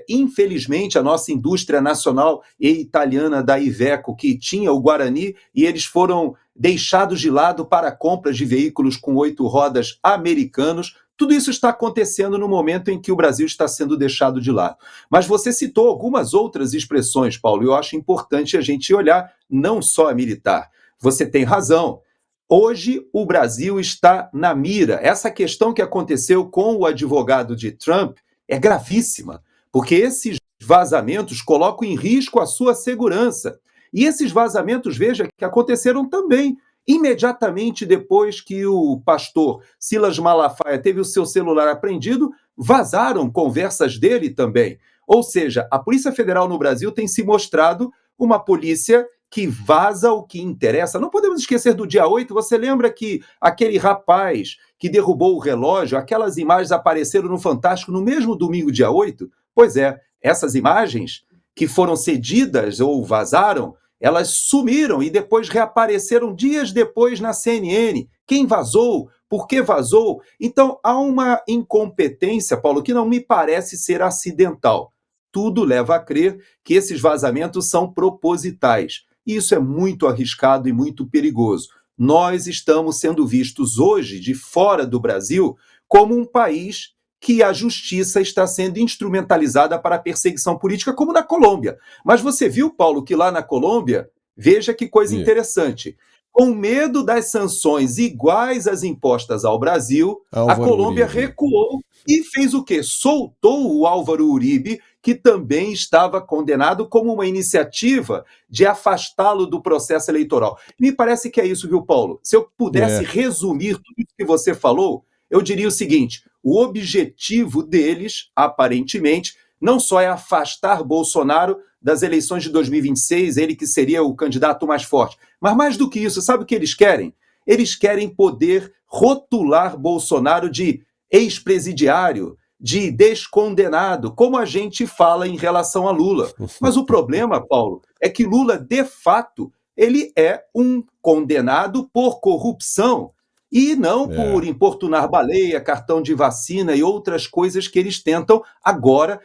infelizmente, a nossa indústria nacional e italiana da Iveco, que tinha o Guarani, e eles foram deixados de lado para a compra de veículos com 8 rodas americanos. Tudo isso está acontecendo no momento em que o Brasil está sendo deixado de lado. Mas você citou algumas outras expressões, Paulo, e eu acho importante a gente olhar não só a militar. Você tem razão. Hoje o Brasil está na mira. Essa questão que aconteceu com o advogado de Trump é gravíssima, porque esses vazamentos colocam em risco a sua segurança. E esses vazamentos, veja, que aconteceram também Imediatamente depois que o pastor Silas Malafaia teve o seu celular apreendido, vazaram conversas dele também. Ou seja, a Polícia Federal no Brasil tem se mostrado uma polícia que vaza o que interessa. Não podemos esquecer do dia 8, você lembra que aquele rapaz que derrubou o relógio, aquelas imagens apareceram no Fantástico no mesmo domingo, dia 8? Pois é, essas imagens que foram cedidas ou vazaram, elas sumiram e depois reapareceram dias depois na CNN. Quem vazou? Por que vazou? Então, há uma incompetência, Paulo, que não me parece ser acidental. Tudo leva a crer que esses vazamentos são propositais. E isso é muito arriscado e muito perigoso. Nós estamos sendo vistos hoje, de fora do Brasil, como um país que a justiça está sendo instrumentalizada para a perseguição política, como na Colômbia. Mas você viu, Paulo, que lá na Colômbia, veja que coisa interessante, com medo das sanções iguais às impostas ao Brasil, a Colômbia recuou e fez o quê? Soltou o Álvaro Uribe, que também estava condenado, como uma iniciativa de afastá-lo do processo eleitoral. Me parece que é isso, viu, Paulo? Se eu pudesse resumir tudo isso que você falou, eu diria o seguinte: o objetivo deles, aparentemente, não só é afastar Bolsonaro das eleições de 2026, ele que seria o candidato mais forte, mas mais do que isso, sabe o que eles querem? Eles querem poder rotular Bolsonaro de ex-presidiário, de descondenado, como a gente fala em relação a Lula. Mas o problema, Paulo, é que Lula, de fato, ele é um condenado por corrupção e não por importunar baleia, cartão de vacina e outras coisas que eles tentam agora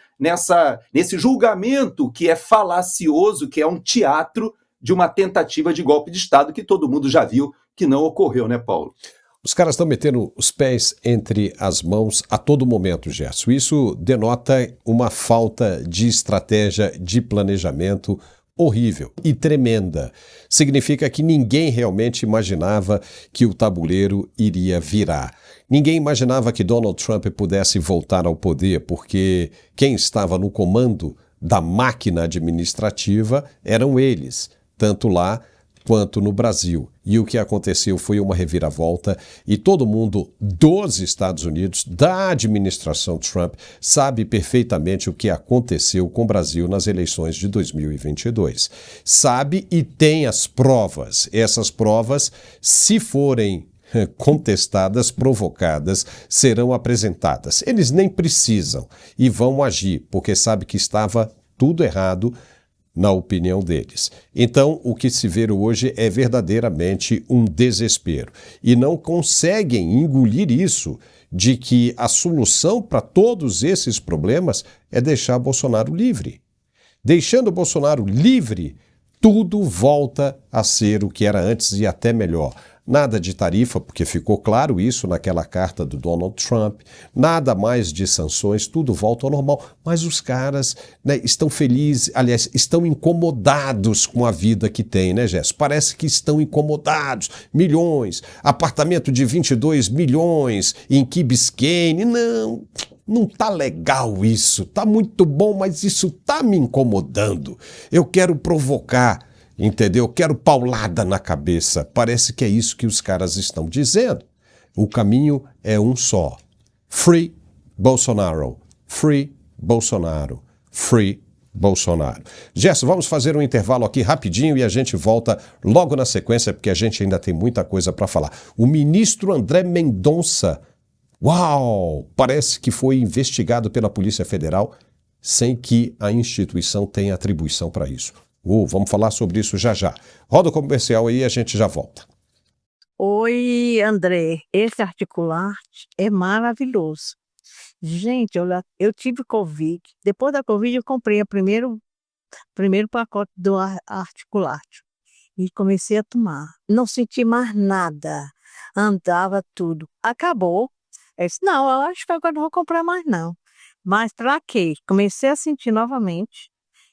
nesse julgamento que é falacioso, que é um teatro de uma tentativa de golpe de Estado que todo mundo já viu que não ocorreu, né, Paulo? Os caras estão metendo os pés entre as mãos a todo momento, Gerson. Isso denota uma falta de estratégia, de planejamento horrível e tremenda. Significa que ninguém realmente imaginava que o tabuleiro iria virar. Ninguém imaginava que Donald Trump pudesse voltar ao poder, porque quem estava no comando da máquina administrativa eram eles, tanto lá quanto no Brasil. E o que aconteceu foi uma reviravolta e todo mundo dos Estados Unidos, da administração Trump, sabe perfeitamente o que aconteceu com o Brasil nas eleições de 2022. Sabe e tem as provas. Essas provas, se forem contestadas, provocadas, serão apresentadas. Eles nem precisam e vão agir, porque sabe que estava tudo errado na opinião deles. Então, o que se vê hoje é verdadeiramente um desespero. E não conseguem engolir isso de que a solução para todos esses problemas é deixar Bolsonaro livre. Deixando Bolsonaro livre, tudo volta a ser o que era antes e até melhor. Nada de tarifa, porque ficou claro isso naquela carta do Donald Trump, nada mais de sanções, tudo volta ao normal. Mas os caras, né, estão felizes, aliás, estão incomodados com a vida que tem, né, Gerson? Parece que estão incomodados. Milhões, apartamento de 22 milhões em Key Biscayne. Não tá legal isso, tá muito bom, mas isso tá me incomodando. Eu quero provocar. Entendeu? Quero paulada na cabeça. Parece que é isso que os caras estão dizendo. O caminho é um só. Free Bolsonaro. Free Bolsonaro. Free Bolsonaro. Gerson, vamos fazer um intervalo aqui rapidinho e a gente volta logo na sequência, porque a gente ainda tem muita coisa para falar. O ministro André Mendonça, parece que foi investigado pela Polícia Federal sem que a instituição tenha atribuição para isso. Vamos falar sobre isso já já. Roda o comercial aí e a gente já volta. Oi, André. Esse articulante é maravilhoso. Gente, eu tive Covid. Depois da Covid, eu comprei o primeiro pacote do articulante. E comecei a tomar. Não senti mais nada. Andava tudo. Acabou. Eu disse, não, eu acho que agora não vou comprar mais não. Mas para quê? Comecei a sentir novamente.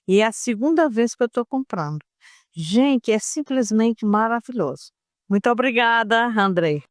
E é a segunda vez que eu estou comprando. Gente, é simplesmente maravilhoso. Muito obrigada, André.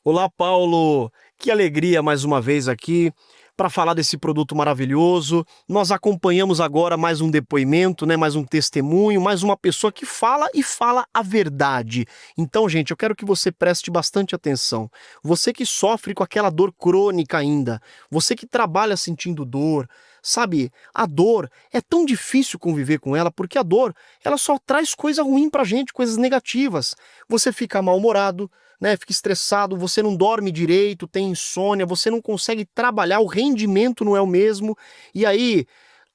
Olá, Paulo. Que alegria mais uma vez aqui para falar desse produto maravilhoso. Nós acompanhamos agora mais um depoimento, né, mais um testemunho, mais uma pessoa que fala e fala a verdade. Então, gente, eu quero que você preste bastante atenção. Você que sofre com aquela dor crônica ainda, você que trabalha sentindo dor, sabe, a dor é tão difícil conviver com ela, porque a dor, ela só traz coisa ruim pra gente, coisas negativas. Você fica mal-humorado, né, fica estressado, você não dorme direito, tem insônia, você não consegue trabalhar, o rendimento não é o mesmo, e aí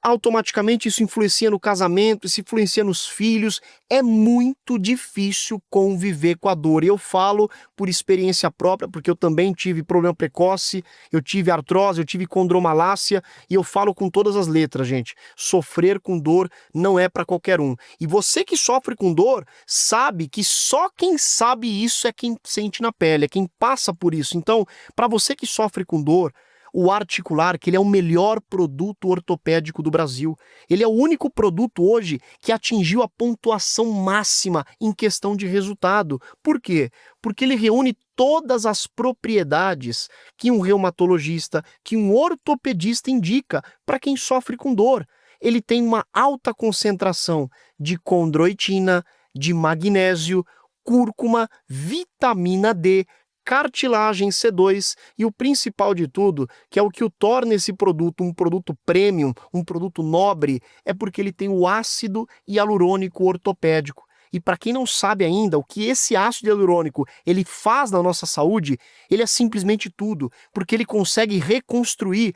automaticamente isso influencia no casamento, isso influencia nos filhos. É muito difícil conviver com a dor. E eu falo por experiência própria, porque eu também tive problema precoce, eu tive artrose, eu tive condromalácia, e eu falo com todas as letras, gente. Sofrer com dor não é para qualquer um. E você que sofre com dor, sabe que só quem sabe isso é quem sente na pele, é quem passa por isso. Então, para você que sofre com dor, o Articular, que ele é o melhor produto ortopédico do Brasil. Ele é o único produto hoje que atingiu a pontuação máxima em questão de resultado. Por quê? Porque ele reúne todas as propriedades que um reumatologista, que um ortopedista indica para quem sofre com dor. Ele tem uma alta concentração de condroitina, de magnésio, cúrcuma, vitamina D, cartilagem C2 e o principal de tudo, que é o que o torna esse produto um produto premium, um produto nobre, é porque ele tem o ácido hialurônico ortopédico. E para quem não sabe ainda o que esse ácido hialurônico ele faz na nossa saúde, ele é simplesmente tudo, porque ele consegue reconstruir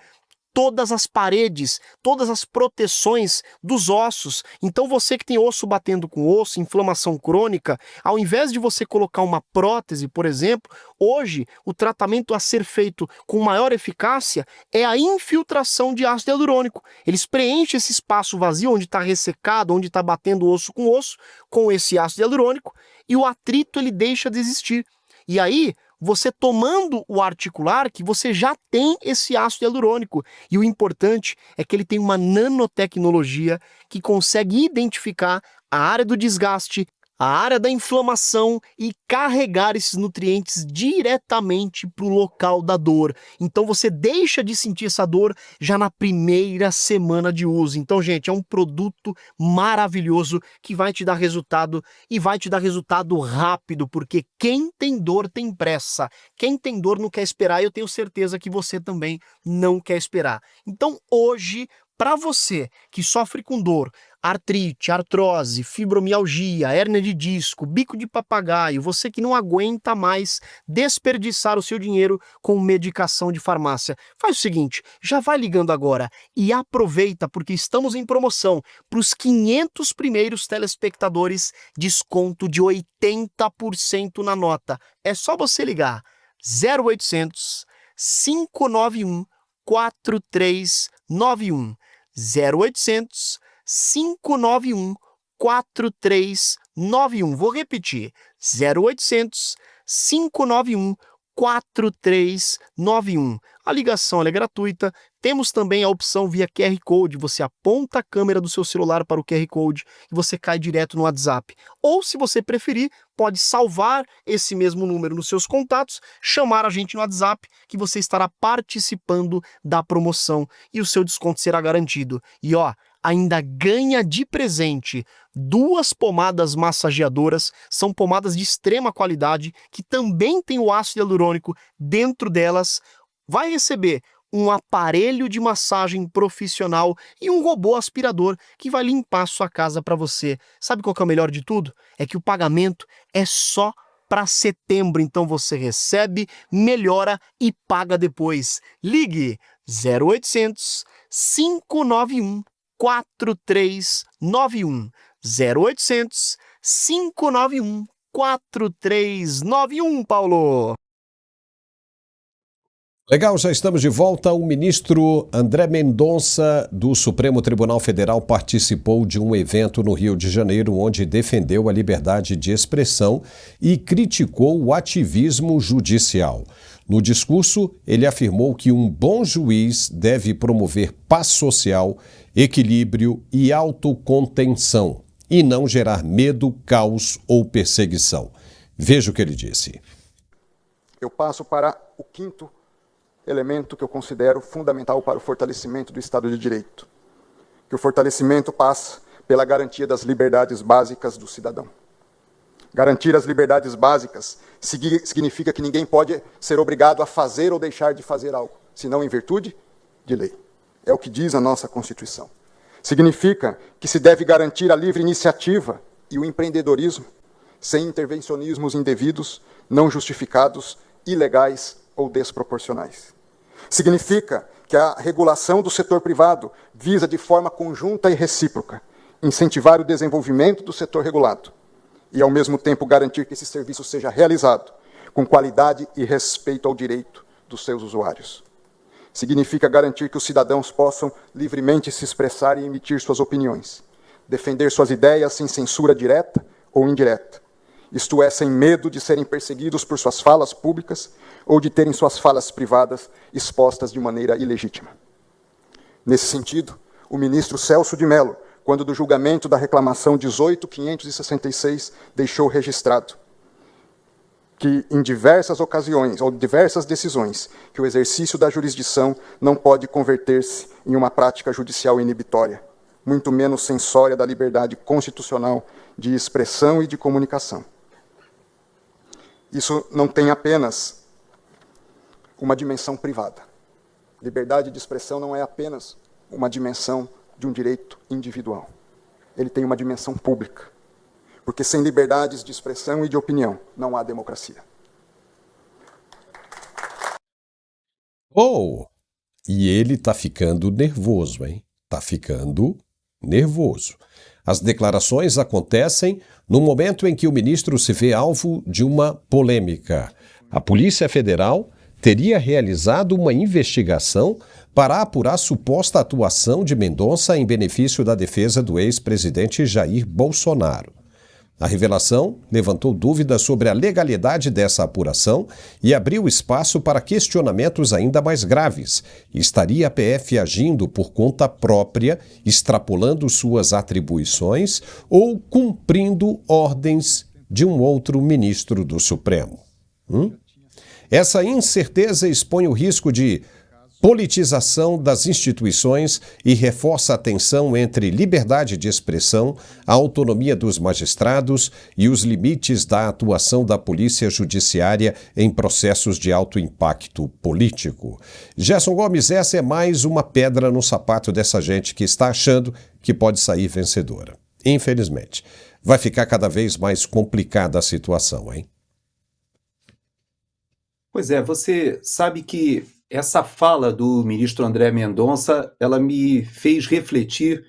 todas as paredes, todas as proteções dos ossos. Então você que tem osso batendo com osso, inflamação crônica, ao invés de você colocar uma prótese, por exemplo, hoje o tratamento a ser feito com maior eficácia é a infiltração de ácido hialurônico. Eles preenchem esse espaço vazio onde está ressecado, onde está batendo osso com esse ácido hialurônico, e o atrito ele deixa de existir. E aí, você tomando o Articular, que você já tem esse ácido hialurônico. E o importante é que ele tem uma nanotecnologia que consegue identificar a área do desgaste, a área da inflamação e carregar esses nutrientes diretamente para o local da dor. Então você deixa de sentir essa dor já na primeira semana de uso. Então, gente, é um produto maravilhoso que vai te dar resultado e vai te dar resultado rápido, porque quem tem dor tem pressa. Quem tem dor não quer esperar e eu tenho certeza que você também não quer esperar. Então, hoje, para você que sofre com dor, artrite, artrose, fibromialgia, hérnia de disco, bico de papagaio, você que não aguenta mais desperdiçar o seu dinheiro com medicação de farmácia, faz o seguinte, já vai ligando agora e aproveita porque estamos em promoção para os 500 primeiros telespectadores, desconto de 80% na nota. É só você ligar 0800 591 4391 0800 591 4391. Vou repetir, 0800 591 4391. A ligação é gratuita. Temos também a opção via QR Code. Você aponta a câmera do seu celular para o QR Code e você cai direto no WhatsApp. Ou, se você preferir, pode salvar esse mesmo número nos seus contatos, chamar a gente no WhatsApp, que você estará participando da promoção e o seu desconto será garantido. E ó, ainda ganha de presente 2 pomadas massageadoras, são pomadas de extrema qualidade, que também tem o ácido hialurônico dentro delas. Vai receber um aparelho de massagem profissional e um robô aspirador que vai limpar sua casa para você. Sabe qual que é o melhor de tudo? É que o pagamento é só para setembro, então você recebe, melhora e paga depois. Ligue 0800 591 4391 0800 591 4391, Paulo. Legal, já estamos de volta. O ministro André Mendonça, do Supremo Tribunal Federal, participou de um evento no Rio de Janeiro, onde defendeu a liberdade de expressão e criticou o ativismo judicial. No discurso, ele afirmou que um bom juiz deve promover paz social, equilíbrio e autocontenção, e não gerar medo, caos ou perseguição. Veja o que ele disse. Eu passo para o quinto elemento que eu considero fundamental para o fortalecimento do Estado de Direito. Que o fortalecimento passa pela garantia das liberdades básicas do cidadão. Garantir as liberdades básicas significa que ninguém pode ser obrigado a fazer ou deixar de fazer algo, senão em virtude de lei. É o que diz a nossa Constituição. Significa que se deve garantir a livre iniciativa e o empreendedorismo, sem intervencionismos indevidos, não justificados, ilegais ou desproporcionais. Significa que a regulação do setor privado visa, de forma conjunta e recíproca, incentivar o desenvolvimento do setor regulado e, ao mesmo tempo, garantir que esse serviço seja realizado com qualidade e respeito ao direito dos seus usuários. Significa garantir que os cidadãos possam livremente se expressar e emitir suas opiniões, defender suas ideias sem censura direta ou indireta, isto é, sem medo de serem perseguidos por suas falas públicas ou de terem suas falas privadas expostas de maneira ilegítima. Nesse sentido, o ministro Celso de Mello, quando do julgamento da reclamação 18.566, deixou registrado que, em diversas ocasiões, ou diversas decisões, que o exercício da jurisdição não pode converter-se em uma prática judicial inibitória, muito menos censória da liberdade constitucional de expressão e de comunicação. Isso não tem apenas uma dimensão privada. Liberdade de expressão não é apenas uma dimensão de um direito individual. Ele tem uma dimensão pública. Porque sem liberdades de expressão e de opinião, não há democracia. Oh! E ele tá ficando nervoso, hein? Tá ficando nervoso. As declarações acontecem no momento em que o ministro se vê alvo de uma polêmica. A Polícia Federal teria realizado uma investigação para apurar suposta atuação de Mendonça em benefício da defesa do ex-presidente Jair Bolsonaro. A revelação levantou dúvidas sobre a legalidade dessa apuração e abriu espaço para questionamentos ainda mais graves. Estaria a PF agindo por conta própria, extrapolando suas atribuições ou cumprindo ordens de um outro ministro do Supremo? Essa incerteza expõe o risco de politização das instituições e reforça a tensão entre liberdade de expressão, a autonomia dos magistrados e os limites da atuação da polícia judiciária em processos de alto impacto político. Gerson Gomes, essa é mais uma pedra no sapato dessa gente que está achando que pode sair vencedora. Infelizmente, vai ficar cada vez mais complicada a situação, hein? Pois é, você sabe que essa fala do ministro André Mendonça, ela me fez refletir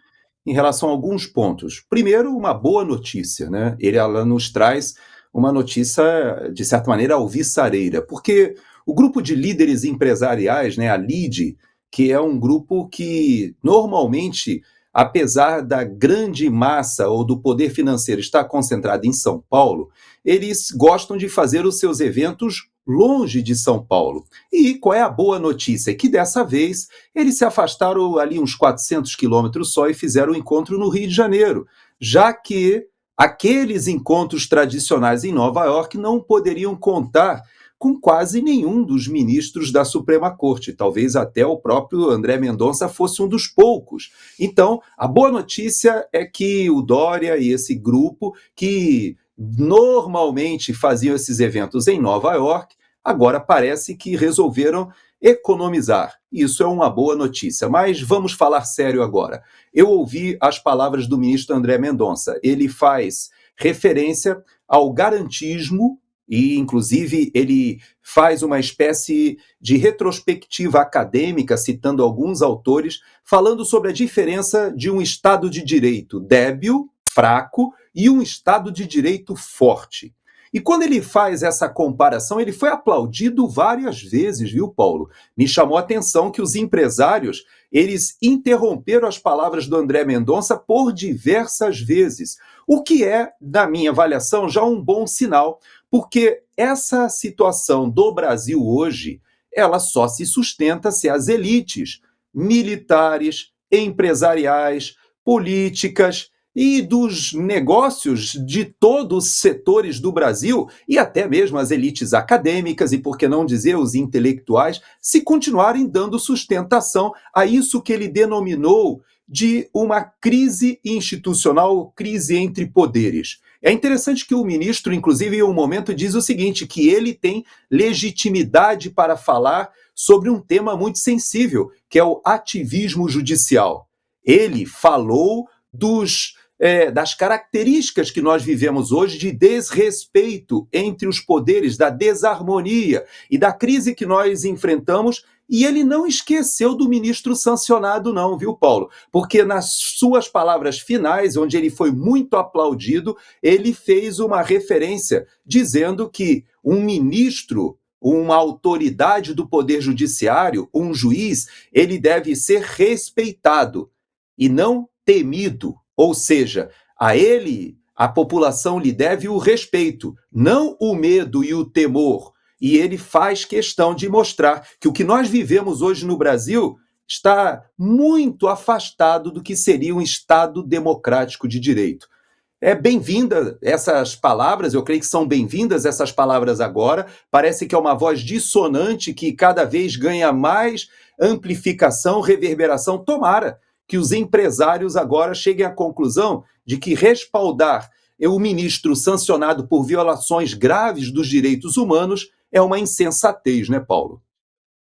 em relação a alguns pontos. Primeiro, uma boa notícia, né? Ela nos traz uma notícia, de certa maneira, alvissareira, porque o grupo de líderes empresariais, né, a LIDE, que é um grupo que normalmente, apesar da grande massa ou do poder financeiro estar concentrado em São Paulo, eles gostam de fazer os seus eventos longe de São Paulo. E qual é a boa notícia? Que dessa vez eles se afastaram ali uns 400 quilômetros só e fizeram um encontro no Rio de Janeiro, já que aqueles encontros tradicionais em Nova York não poderiam contar com quase nenhum dos ministros da Suprema Corte. Talvez até o próprio André Mendonça fosse um dos poucos. Então, a boa notícia é que o Dória e esse grupo, que normalmente faziam esses eventos em Nova York, agora parece que resolveram economizar. Isso é uma boa notícia. Mas vamos falar sério agora. Eu ouvi as palavras do ministro André Mendonça. Ele faz referência ao garantismo e, inclusive, ele faz uma espécie de retrospectiva acadêmica, citando alguns autores, falando sobre a diferença de um Estado de Direito débil, fraco, e um Estado de Direito forte. E quando ele faz essa comparação, ele foi aplaudido várias vezes, viu, Paulo? Me chamou a atenção que os empresários, eles interromperam as palavras do André Mendonça por diversas vezes, o que é, na minha avaliação, já um bom sinal, porque essa situação do Brasil hoje, ela só se sustenta se as elites militares, empresariais, políticas, e dos negócios de todos os setores do Brasil, e até mesmo as elites acadêmicas, e por que não dizer os intelectuais, se continuarem dando sustentação a isso que ele denominou de uma crise institucional, crise entre poderes. É interessante que o ministro, inclusive, em um momento diz o seguinte, que ele tem legitimidade para falar sobre um tema muito sensível, que é o ativismo judicial. Ele falou das características que nós vivemos hoje de desrespeito entre os poderes, da desarmonia e da crise que nós enfrentamos, e ele não esqueceu do ministro sancionado não, viu, Paulo? Porque nas suas palavras finais, onde ele foi muito aplaudido, ele fez uma referência dizendo que um ministro, uma autoridade do poder judiciário, um juiz, ele deve ser respeitado e não temido, ou seja, a ele, a população lhe deve o respeito, não o medo e o temor. E ele faz questão de mostrar que o que nós vivemos hoje no Brasil está muito afastado do que seria um Estado democrático de direito. É bem-vinda essas palavras, eu creio que são bem-vindas essas palavras agora, parece que é uma voz dissonante que cada vez ganha mais amplificação, reverberação. Tomara que os empresários agora cheguem à conclusão de que respaldar o ministro sancionado por violações graves dos direitos humanos é uma insensatez, né, Paulo?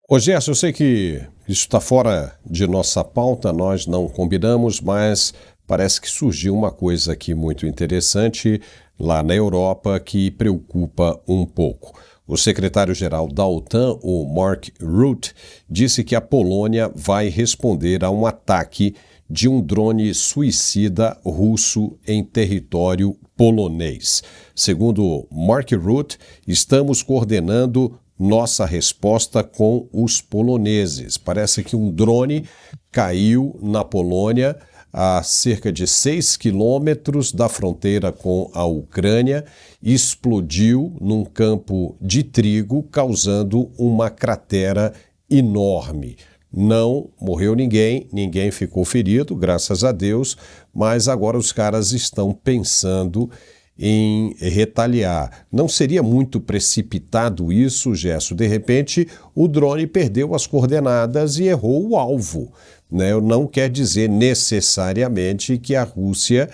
Ô Gerson, eu sei que isso está fora de nossa pauta, nós não combinamos, mas parece que surgiu uma coisa aqui muito interessante lá na Europa que preocupa um pouco. O secretário-geral da OTAN, o Mark Rutte, disse que a Polônia vai responder a um ataque de um drone suicida russo em território polonês. Segundo Mark Rutte, estamos coordenando nossa resposta com os poloneses. Parece que um drone caiu na Polônia a cerca de 6 quilômetros da fronteira com a Ucrânia, explodiu num campo de trigo, causando uma cratera enorme. Não morreu ninguém, ninguém ficou ferido, graças a Deus, mas agora os caras estão pensando em retaliar. Não seria muito precipitado isso, Gerson? De repente, o drone perdeu as coordenadas e errou o alvo. Né? Não quer dizer necessariamente que a Rússia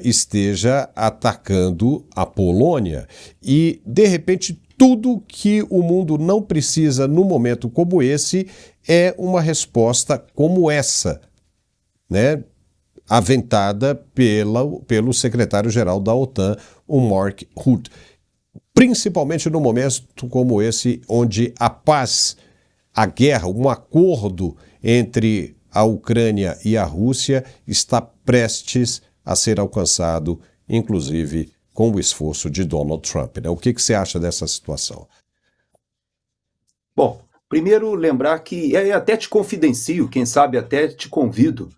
esteja atacando a Polônia. E, de repente, tudo que o mundo não precisa num momento como esse é uma resposta como essa, né? Aventada pelo secretário-geral da OTAN, o Mark Rutte. Principalmente num momento como esse, onde a paz, a guerra, um acordo entre a Ucrânia e a Rússia está prestes a ser alcançado, inclusive com o esforço de Donald Trump. Né? O que você acha dessa situação? Bom, primeiro lembrar que, até te confidencio, quem sabe até te convido,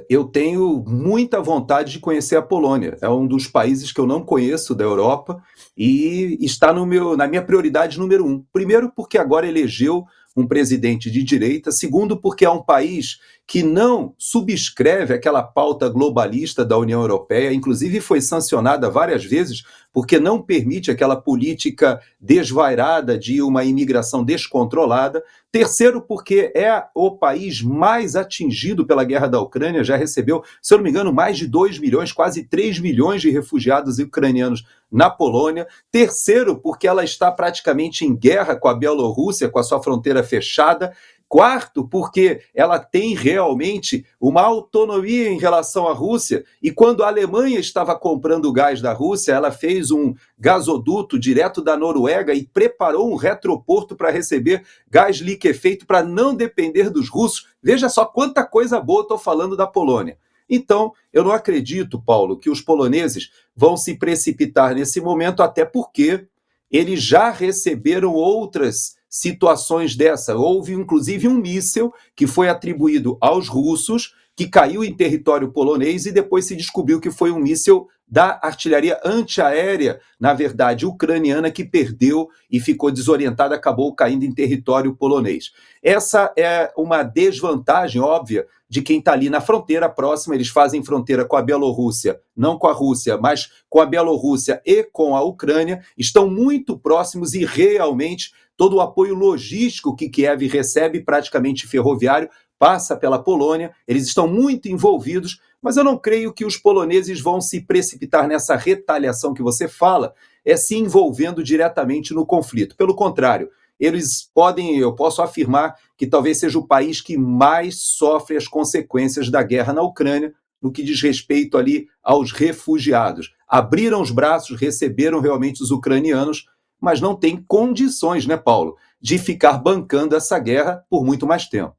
eu tenho muita vontade de conhecer a Polônia. É um dos países que eu não conheço da Europa e está na minha prioridade número 1. Primeiro porque agora elegeu um presidente de direita. Segundo porque é um país que não subscreve aquela pauta globalista da União Europeia, inclusive foi sancionada várias vezes porque não permite aquela política desvairada de uma imigração descontrolada. Terceiro, porque é o país mais atingido pela guerra da Ucrânia, já recebeu, se eu não me engano, mais de 2 milhões, quase 3 milhões de refugiados ucranianos na Polônia. Terceiro, porque ela está praticamente em guerra com a Bielorrússia, com a sua fronteira fechada. Quarto, porque ela tem realmente uma autonomia em relação à Rússia, e quando a Alemanha estava comprando gás da Rússia, ela fez um gasoduto direto da Noruega e preparou um retroporto para receber gás liquefeito para não depender dos russos. Veja só quanta coisa boa estou falando da Polônia. Então, eu não acredito, Paulo, que os poloneses vão se precipitar nesse momento, até porque eles já receberam outras situações dessa. Houve, inclusive, um míssil que foi atribuído aos russos, que caiu em território polonês e depois se descobriu que foi um míssil da artilharia antiaérea, na verdade, ucraniana, que perdeu e ficou desorientada, acabou caindo em território polonês. Essa é uma desvantagem óbvia de quem está ali na fronteira próxima. Eles fazem fronteira com a Bielorrússia, não com a Rússia, mas com a Bielorrússia e com a Ucrânia, estão muito próximos e realmente todo o apoio logístico que Kiev recebe, praticamente ferroviário, passa pela Polônia. Eles estão muito envolvidos, mas eu não creio que os poloneses vão se precipitar nessa retaliação que você fala, se envolvendo diretamente no conflito. Pelo contrário, eles podem, eu posso afirmar que talvez seja o país que mais sofre as consequências da guerra na Ucrânia, no que diz respeito ali aos refugiados. Abriram os braços, receberam realmente os ucranianos, mas não tem condições, né, Paulo, de ficar bancando essa guerra por muito mais tempo.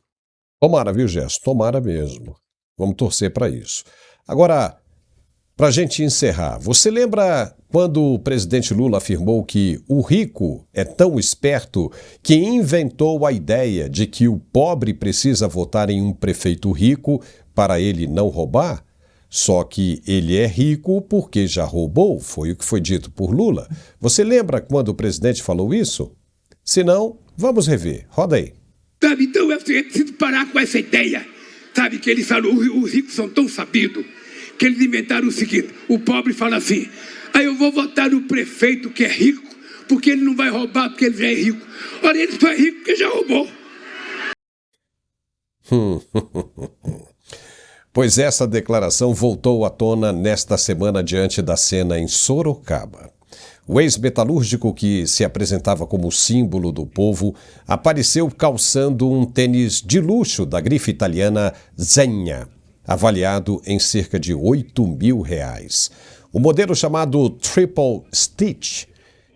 Tomara, viu, Gerson? Tomara mesmo. Vamos torcer para isso. Agora, para a gente encerrar, você lembra quando o presidente Lula afirmou que o rico é tão esperto que inventou a ideia de que o pobre precisa votar em um prefeito rico para ele não roubar? Só que ele é rico porque já roubou, foi o que foi dito por Lula. Você lembra quando o presidente falou isso? Se não, vamos rever. Roda aí. Sabe, então eu preciso parar com essa ideia. Sabe, que eles falam, os ricos são tão sabidos, que eles inventaram o seguinte, o pobre fala assim, aí eu vou votar no prefeito que é rico, porque ele não vai roubar, porque ele já é rico. Ora, ele só é rico porque já roubou. Pois essa declaração voltou à tona nesta semana diante da cena em Sorocaba. O ex-metalúrgico, que se apresentava como símbolo do povo, apareceu calçando um tênis de luxo da grife italiana Zegna, avaliado em cerca de R$8.000. O modelo chamado Triple Stitch,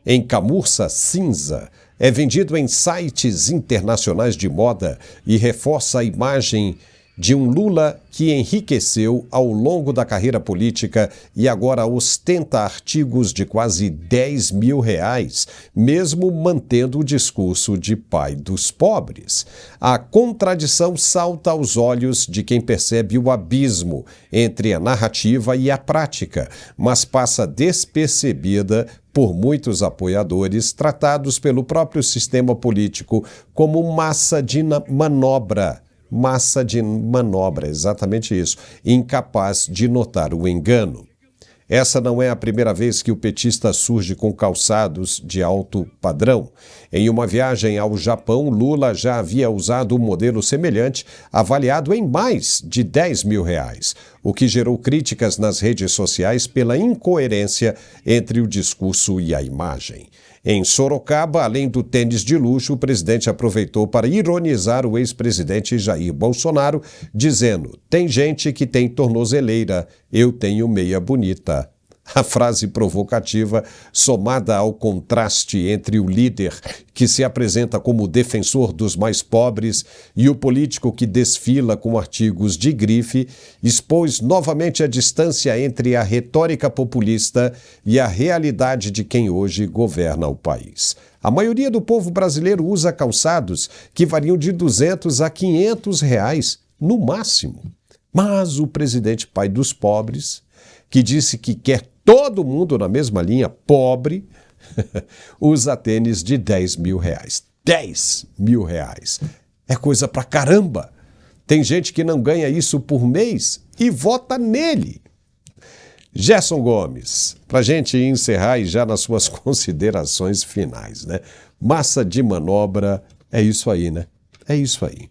em camurça cinza, é vendido em sites internacionais de moda e reforça a imagem de um Lula que enriqueceu ao longo da carreira política e agora ostenta artigos de quase R$10.000, mesmo mantendo o discurso de pai dos pobres. A contradição salta aos olhos de quem percebe o abismo entre a narrativa e a prática, mas passa despercebida por muitos apoiadores tratados pelo próprio sistema político como massa de manobra. Massa de manobra, exatamente isso, incapaz de notar o engano. Essa não é a primeira vez que o petista surge com calçados de alto padrão. Em uma viagem ao Japão, Lula já havia usado um modelo semelhante, avaliado em mais de R$10.000, o que gerou críticas nas redes sociais pela incoerência entre o discurso e a imagem. Em Sorocaba, além do tênis de luxo, o presidente aproveitou para ironizar o ex-presidente Jair Bolsonaro, dizendo: "Tem gente que tem tornozeleira, eu tenho meia bonita." A frase provocativa, somada ao contraste entre o líder, que se apresenta como defensor dos mais pobres, e o político que desfila com artigos de grife, expôs novamente a distância entre a retórica populista e a realidade de quem hoje governa o país. A maioria do povo brasileiro usa calçados que variam de R$200 a R$500, no máximo. Mas o presidente pai dos pobres, que disse que quer todo mundo na mesma linha, pobre, usa tênis de R$10.000. R$10.000. É coisa pra caramba. Tem gente que não ganha isso por mês e vota nele. Gerson Gomes, pra gente encerrar e já nas suas considerações finais, né? Massa de manobra, é isso aí, né? É isso aí.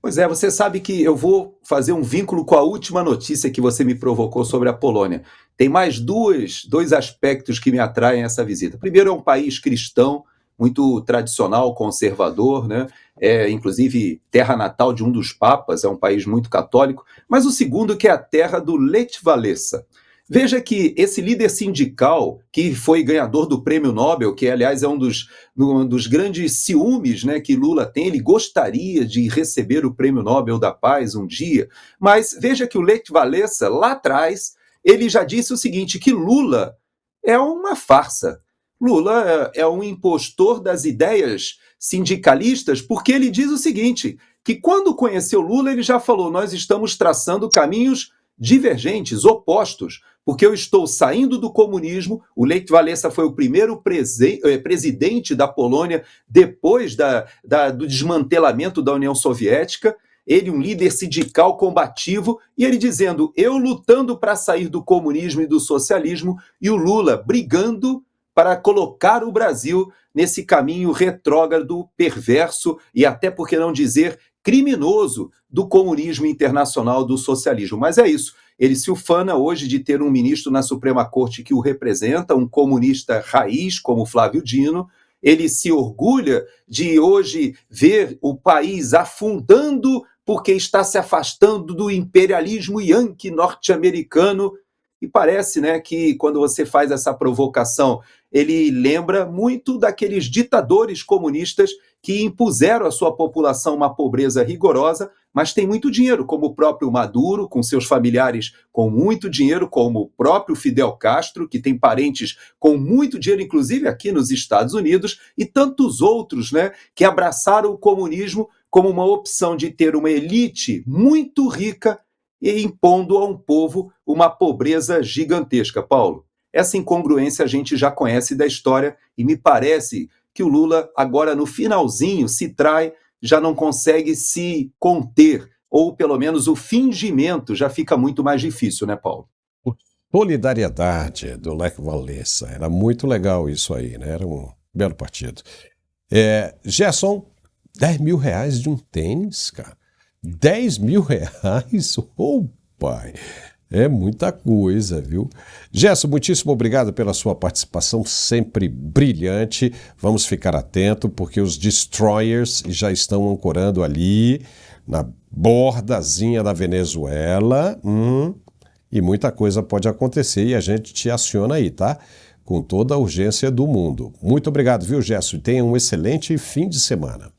Pois é, você sabe que eu vou fazer um vínculo com a última notícia que você me provocou sobre a Polônia. Tem mais dois aspectos que me atraem essa visita. Primeiro, é um país cristão, muito tradicional, conservador, né? É, inclusive, terra natal de um dos papas, é um país muito católico. Mas o segundo, que é a terra do Lech Walesa. Veja que esse líder sindical, que foi ganhador do Prêmio Nobel, que aliás é um dos grandes ciúmes, né, que Lula tem, ele gostaria de receber o Prêmio Nobel da Paz um dia, mas veja que o Lech Walesa, lá atrás, ele já disse o seguinte, que Lula é uma farsa. Lula é um impostor das ideias sindicalistas, porque ele diz o seguinte, que quando conheceu Lula, ele já falou, nós estamos traçando caminhos divergentes, opostos, porque eu estou saindo do comunismo, o Lech Walesa foi o primeiro presidente da Polônia depois do desmantelamento da União Soviética, ele um líder sindical combativo, e ele dizendo, eu lutando para sair do comunismo e do socialismo, e o Lula brigando para colocar o Brasil nesse caminho retrógrado, perverso e até, por que não dizer, criminoso do comunismo internacional, do socialismo. Mas é isso, ele se ufana hoje de ter um ministro na Suprema Corte que o representa, um comunista raiz como Flávio Dino, ele se orgulha de hoje ver o país afundando porque está se afastando do imperialismo yankee norte-americano. E parece, né, que quando você faz essa provocação, ele lembra muito daqueles ditadores comunistas que impuseram à sua população uma pobreza rigorosa, mas tem muito dinheiro, como o próprio Maduro, com seus familiares com muito dinheiro, como o próprio Fidel Castro, que tem parentes com muito dinheiro, inclusive aqui nos Estados Unidos, e tantos outros, né, que abraçaram o comunismo como uma opção de ter uma elite muito rica e impondo a um povo uma pobreza gigantesca. Paulo, essa incongruência a gente já conhece da história e me parece que o Lula agora no finalzinho se trai, já não consegue se conter, ou pelo menos o fingimento já fica muito mais difícil, né, Paulo? Solidariedade do Lech Walesa, era muito legal isso aí, né? Era um belo partido. Gerson, 10 mil reais de um tênis, cara. 10 mil reais? Oh, pai, é muita coisa, viu? Gerson, muitíssimo obrigado pela sua participação, sempre brilhante. Vamos ficar atento, porque os destroyers já estão ancorando ali, na bordazinha da Venezuela, e muita coisa pode acontecer e a gente te aciona aí, tá? Com toda a urgência do mundo. Muito obrigado, viu, Gerson? E tenha um excelente fim de semana.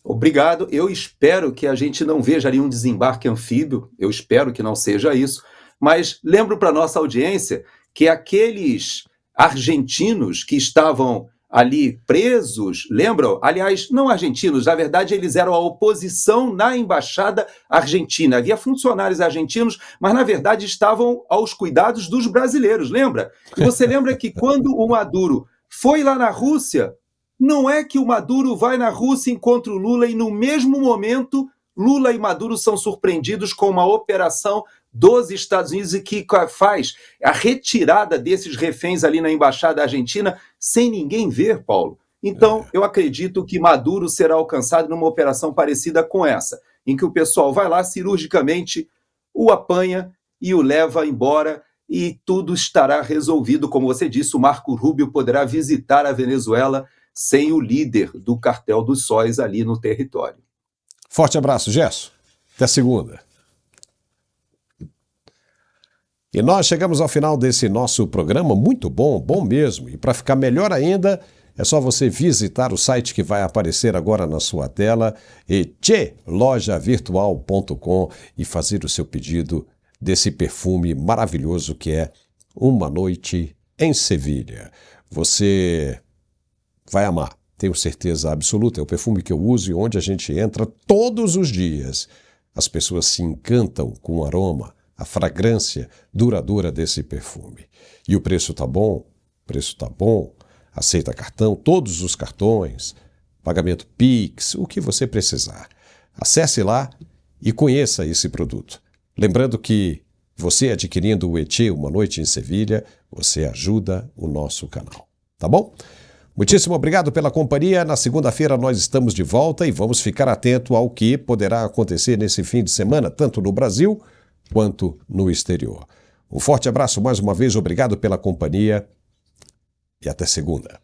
Obrigado. Eu espero que a gente não veja ali um desembarque anfíbio, eu espero que não seja isso, mas lembro para nossa audiência que aqueles argentinos que estavam ali presos, lembram? Aliás, não argentinos, na verdade eles eram a oposição na embaixada argentina. Havia funcionários argentinos, mas na verdade estavam aos cuidados dos brasileiros, lembra? E você lembra que quando o Maduro foi lá na Rússia, não é que o Maduro vai na Rússia, encontra o Lula e no mesmo momento Lula e Maduro são surpreendidos com uma operação dos Estados Unidos e que faz a retirada desses reféns ali na embaixada argentina sem ninguém ver, Paulo. Então, eu acredito que Maduro será alcançado numa operação parecida com essa, em que o pessoal vai lá cirurgicamente, o apanha e o leva embora e tudo estará resolvido. Como você disse, o Marco Rubio poderá visitar a Venezuela sem o líder do cartel dos sóis ali no território. Forte abraço, Gerson. Até segunda. E nós chegamos ao final desse nosso programa, muito bom, bom mesmo. E para ficar melhor ainda, é só você visitar o site que vai aparecer agora na sua tela, lojavirtual.com, e fazer o seu pedido desse perfume maravilhoso que é Uma Noite em Sevilha. Você vai amar, tenho certeza absoluta. É o perfume que eu uso e onde a gente entra todos os dias. As pessoas se encantam com o aroma, a fragrância duradoura desse perfume. E o preço tá bom? O preço tá bom. Aceita cartão, todos os cartões, pagamento Pix, o que você precisar. Acesse lá e conheça esse produto. Lembrando que você adquirindo o Etê Uma Noite em Sevilha, você ajuda o nosso canal. Tá bom? Muitíssimo obrigado pela companhia. Na segunda-feira nós estamos de volta e vamos ficar atento ao que poderá acontecer nesse fim de semana, tanto no Brasil quanto no exterior. Um forte abraço mais uma vez, obrigado pela companhia e até segunda.